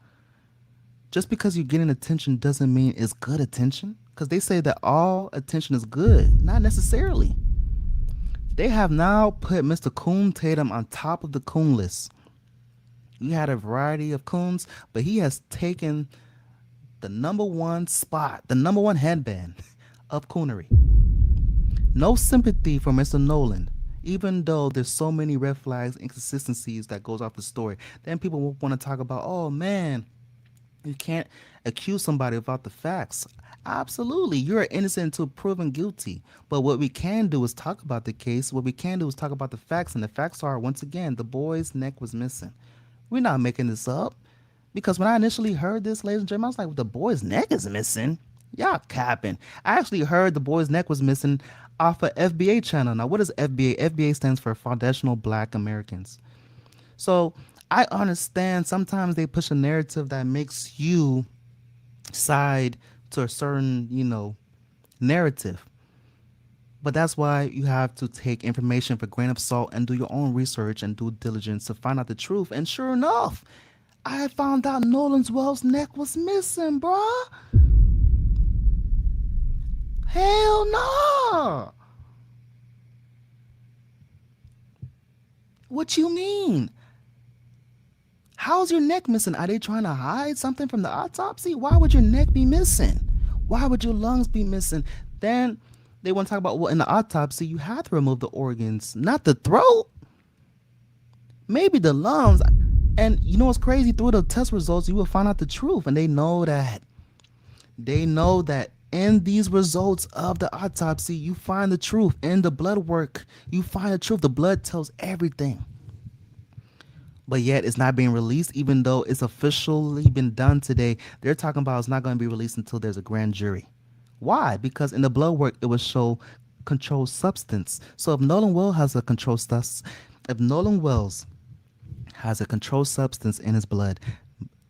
Just because you're getting attention doesn't mean it's good attention. Because they say that all attention is good. Not necessarily. They have now put Mr. Coon Tatum on top of the coon list. We had a variety of coons, but he has taken the number one spot, the number one headband of coonery. No sympathy for Mr. Nolan, even though there's so many red flags, inconsistencies that goes off the story. Then people will want to talk about, oh man, you can't accuse somebody without the facts. Absolutely. You're innocent until proven guilty. But what we can do is talk about the case. What we can do is talk about the facts. And the facts are, once again, the boy's neck was missing. We're not making this up. Because when I initially heard this, ladies and gentlemen, I was like, the boy's neck is missing? Y'all capping. I actually heard the boy's neck was missing off a FBA channel. Now, what is FBA? FBA stands for Foundational Black Americans. So I understand sometimes they push a narrative that makes you side to a certain, narrative. But that's why you have to take information for a grain of salt and do your own research and due diligence to find out the truth. And sure enough, I had found out Nolan Wells' neck was missing, bruh. Hell no. What you mean? How's your neck missing? Are they trying to hide something from the autopsy? Why would your neck be missing? Why would your lungs be missing? Then they want to talk about, well, in the autopsy, you have to remove the organs, not the throat. Maybe the lungs. And you know what's crazy? Through the test results, you will find out the truth. And they know that. They know that in these results of the autopsy, you find the truth. In the blood work, you find the truth. The blood tells everything. But yet it's not being released, even though it's officially been done today. They're talking about it's not going to be released until there's a grand jury. Why? Because in the blood work, it would show controlled substance. So if Nolan Wells has a controlled substance, in his blood,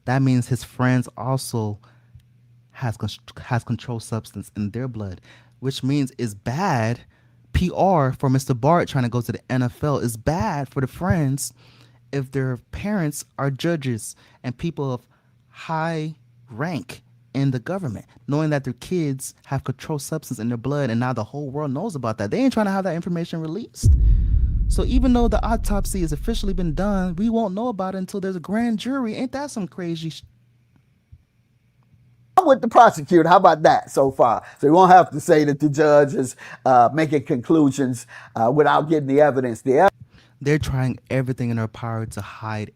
that means his friends also has controlled substance in their blood, which means it's bad PR for Mr. Bart trying to go to the NFL. It's bad for the friends if their parents are judges and people of high rank in the government, knowing that their kids have controlled substance in their blood, and now the whole world knows about that. They ain't trying to have that information released. So even though the autopsy has officially been done, we won't know about it until there's a grand jury. Ain't that some crazy I'm with the prosecutor. How about that so far? So you won't have to say that the judge is making conclusions without getting the evidence. They're trying everything in their power to hide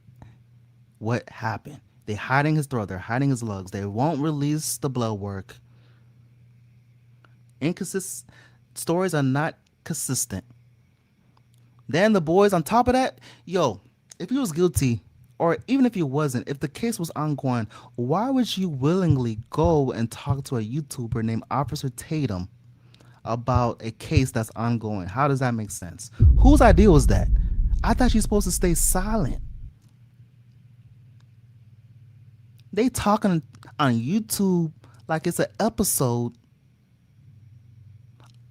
what happened. They're hiding his throat. They're hiding his lungs. They won't release the blood work. Inconsistent stories are not consistent. Then the boys, on top of that, yo, if he was guilty, or even if he wasn't, if the case was ongoing, why would you willingly go and talk to a YouTuber named Officer Tatum about a case that's ongoing? How does that make sense? Whose idea was that? I thought she's supposed to stay silent. They talking on YouTube like it's an episode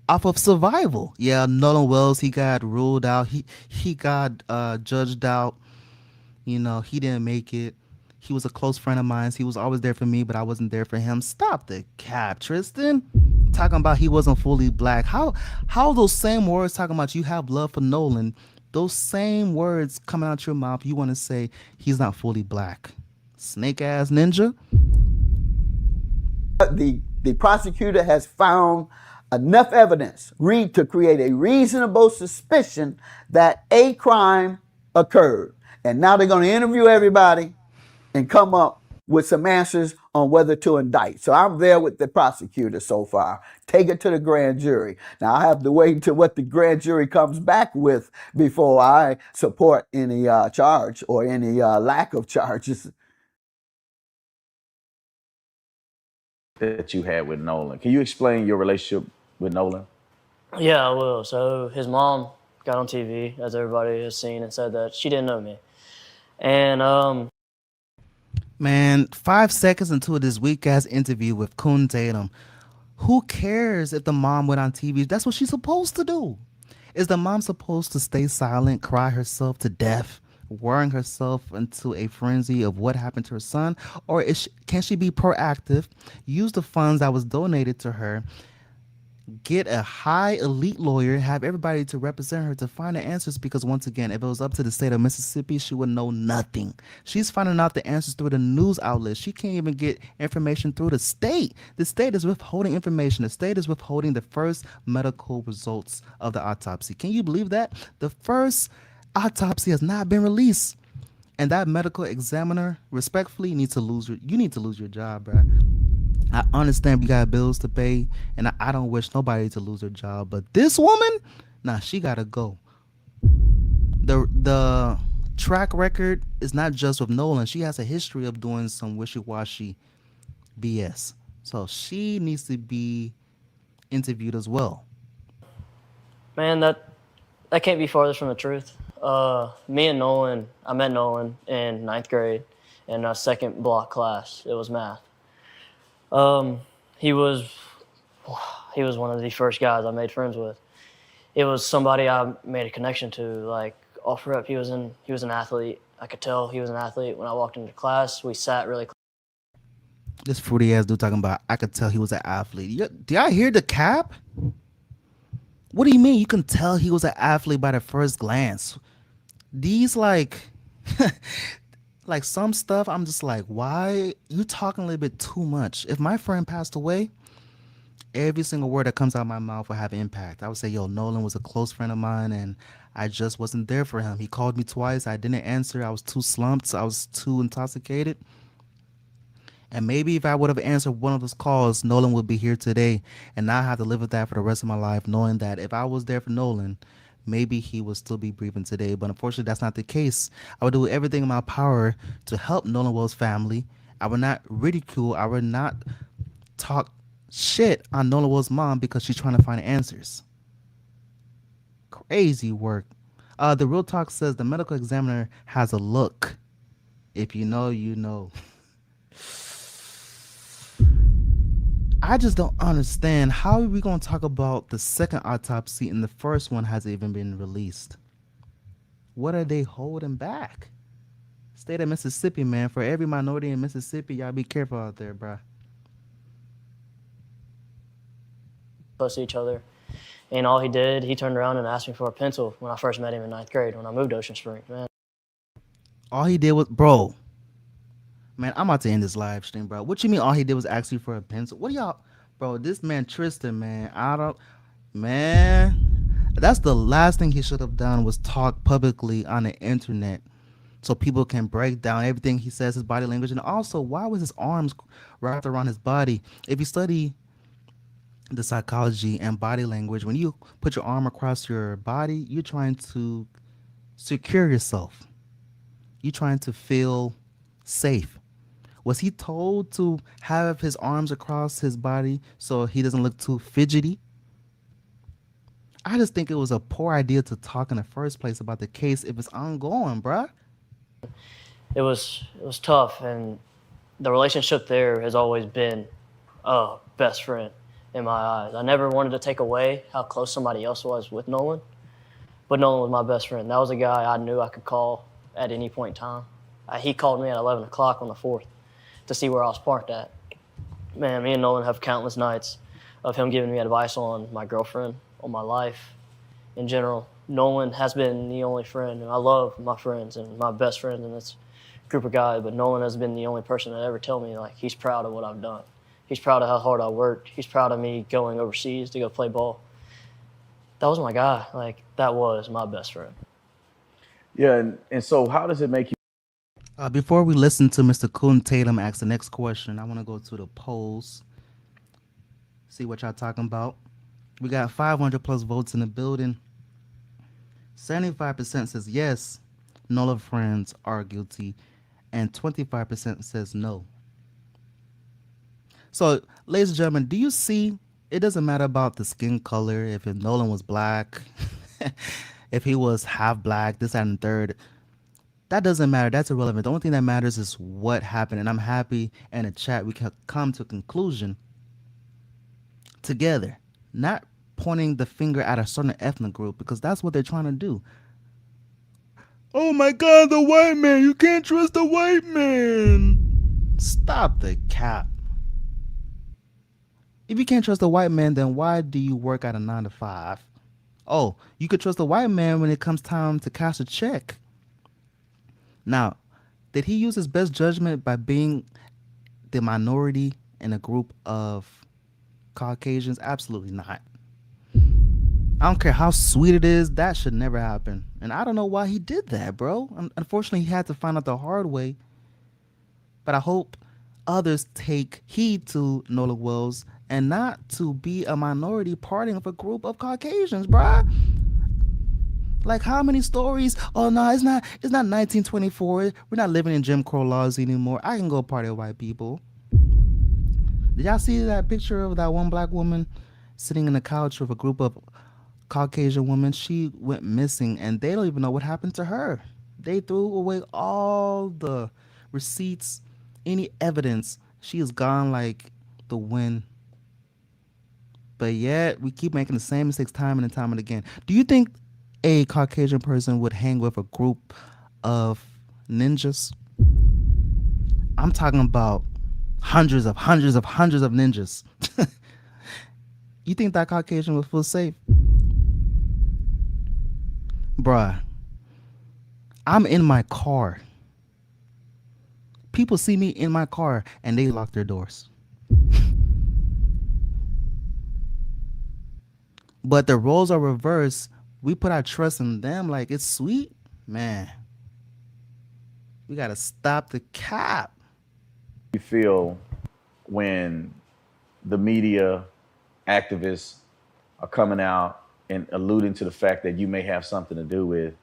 off of Survival. Yeah, Nolan Wells, he got ruled out. He got judged out. You know, he didn't make it. He was a close friend of mine. He was always there for me, but I wasn't there for him. Stop the cap, Tristan. Talking about he wasn't fully black. How those same words talking about you have love for Nolan, those same words coming out your mouth, you want to say he's not fully black. Snake ass ninja. The prosecutor has found enough evidence to create a reasonable suspicion that a crime occurred. And now they're going to interview everybody and come up with some answers on whether to indict. So I'm there with the prosecutor so far. Take it to the grand jury. Now I have to wait until what the grand jury comes back with before I support any charge or any lack of charges. That you had with Nolan. Can you explain your relationship with Nolan? Yeah, I will. So his mom got on TV, as everybody has seen, and said that she didn't know me. And Man, 5 seconds into this weak ass interview with Kun Tatum, who cares if the mom went on TV? That's what she's supposed to do. Is the mom supposed to stay silent, cry herself to death, worrying herself into a frenzy of what happened to her son? Or can she be proactive, use the funds that was donated to her, get a high elite lawyer, have everybody to represent her to find the answers? Because once again, if it was up to the state of Mississippi, she would know nothing. She's finding out the answers through the news outlets. She can't even get information through the state. The state is withholding information. The state is withholding the first medical results of the autopsy. Can you believe that? The first autopsy has not been released. And that medical examiner, respectfully, you need to lose your job, bro. I understand we got bills to pay, and I don't wish nobody to lose their job. But this woman, nah, she gotta go. The track record is not just with Nolan. She has a history of doing some wishy-washy BS. So she needs to be interviewed as well. man, that can't be farther from the truth. Me and Nolan, I met Nolan in 9th grade in a second block class. It was math. He was he was one of the first guys I made friends with. It was somebody I made a connection to. Like off rep, he was an athlete. I could tell he was an athlete when I walked into class. We sat really close. This fruity ass dude talking about I could tell he was an athlete. Do y'all hear the cap? What do you mean? You can tell he was an athlete by the first glance. These like some stuff. I'm just like, why you talking a little bit too much? If my friend passed away, every single word that comes out of my mouth will have impact. I would say, yo, Nolan was a close friend of mine, and I just wasn't there for him. He called me twice. I didn't answer. I was too slumped. I was too intoxicated. And maybe if I would have answered one of those calls, Nolan would be here today. And now I have to live with that for the rest of my life, knowing that if I was there for Nolan, maybe he would still be breathing today. But unfortunately, that's not the case. I would do everything in my power to help Nolan Wells' family. I would not ridicule. I would not talk shit on Nolan Wells' mom because she's trying to find answers. Crazy work. The Real Talk says the medical examiner has a look. If you know, you know. I just don't understand how are we going to talk about the second autopsy and the first one hasn't even been released. What are they holding back? State of Mississippi, man. For every minority in Mississippi, y'all be careful out there, bruh. Close to each other. And all he did, he turned around and asked me for a pencil when I first met him in 9th grade when I moved to Ocean Springs, man. All he did was, bro. Man, I'm about to end this live stream, bro. What you mean all he did was ask you for a pencil? What y'all, bro, this man Tristan, man, that's the last thing he should have done was talk publicly on the internet so people can break down everything he says, his body language. And also, why was his arms wrapped around his body? If you study the psychology and body language, when you put your arm across your body, you're trying to secure yourself. You're trying to feel safe. Was he told to have his arms across his body so he doesn't look too fidgety? I just think it was a poor idea to talk in the first place about the case if it's ongoing, bruh. It was tough, and the relationship there has always been a best friend in my eyes. I never wanted to take away how close somebody else was with Nolan, but Nolan was my best friend. That was a guy I knew I could call at any point in time. He called me at 11 o'clock on the 4th to see where I was parked at. Man, me and Nolan have countless nights of him giving me advice on my girlfriend, on my life in general. Nolan has been the only friend, and I love my friends and my best friends in this group of guys, but Nolan has been the only person that ever tell me, like, he's proud of what I've done. He's proud of how hard I worked. He's proud of me going overseas to go play ball. That was my guy. Like, that was my best friend. Yeah, and so how does it make you? Before we listen to Mr. Coon Tatum ask the next question, I want to go to the polls, see what y'all talking about. We got 500 plus votes in the building. 75% says yes, Nolan friends are guilty, and 25% says no. So, ladies and gentlemen, do you see? It doesn't matter about the skin color, if Nolan was black, if he was half black, this, that, and third. That doesn't matter. That's irrelevant. The only thing that matters is what happened. And I'm happy in the chat we can come to a conclusion together, not pointing the finger at a certain ethnic group because that's what they're trying to do. Oh my God, the white man. You can't trust the white man. Stop the cap. If you can't trust the white man, then why do you work at a 9 to 5? Oh, you could trust the white man when it comes time to cash a check. Now, did he use his best judgment by being the minority in a group of Caucasians? Absolutely not. I don't care how sweet it is. That should never happen. And I don't know why he did that, bro. Unfortunately, he had to find out the hard way. But I hope others take heed to Nolan Wells and not to be a minority parting of a group of Caucasians, bruh. Like how many stories? Oh no, it's not 1924. We're not living in Jim Crow laws anymore. I can go party with white people. Did y'all see that picture of that one black woman sitting in the couch with a group of Caucasian women? She went missing and they don't even know what happened to her. They threw away all the receipts, any evidence. She is gone like the wind. But yet we keep making the same mistakes time and time and again. Do you think a Caucasian person would hang with a group of ninjas? I'm talking about hundreds of ninjas. You think that Caucasian would feel safe? Bruh, I'm in my car. People see me in my car and they lock their doors. But the roles are reversed. We put our trust in them like it's sweet. Man, we gotta stop the cap. You feel when the media activists are coming out and alluding to the fact that you may have something to do with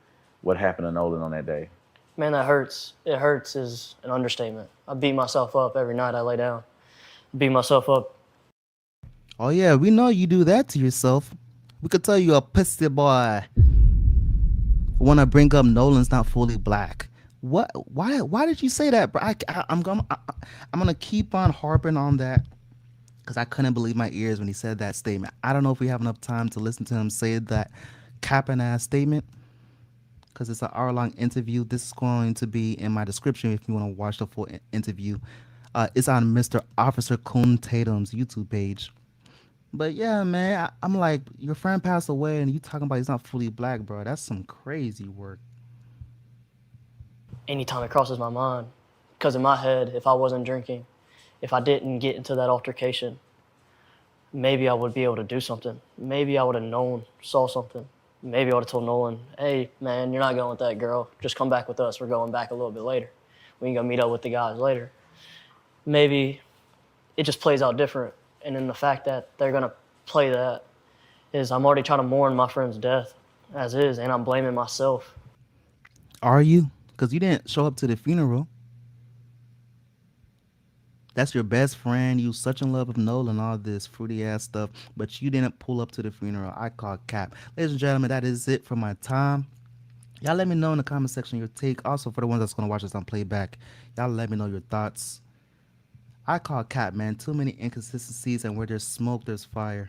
what happened to Nolan on that day? Man, that hurts. It hurts is an understatement. I beat myself up every night I lay down. Beat myself up. Oh yeah, we know you do that to yourself. We could tell you a pussy boy. Want to bring up Nolan's not fully black. What? Why? Why did you say that, bro? I'm gonna keep on harping on that because I couldn't believe my ears when he said that statement. I don't know if we have enough time to listen to him say that capping ass statement because it's an hour-long interview. This is going to be in my description if you want to watch the full interview. It's on Mr. Officer Tatum's YouTube page. But yeah, man, I'm like, your friend passed away and you talking about he's not fully black, bro. That's some crazy work. Anytime it crosses my mind. Because in my head, if I wasn't drinking, if I didn't get into that altercation, maybe I would be able to do something. Maybe I would have known, saw something. Maybe I would have told Nolan, hey, man, you're not going with that girl. Just come back with us. We're going back a little bit later. We can go meet up with the guys later. Maybe it just plays out different. And then the fact that they're going to play that is I'm already trying to mourn my friend's death as is, and I'm blaming myself. Are you? Because you didn't show up to the funeral. That's your best friend. You such in love with Nolan, all this fruity ass stuff, but you didn't pull up to the funeral. I call cap. Ladies and gentlemen, that is it for my time. Y'all let me know in the comment section your take. Also, for the ones that's going to watch this on playback, y'all let me know your thoughts. I call cap, man. Too many inconsistencies, and where there's smoke, there's fire.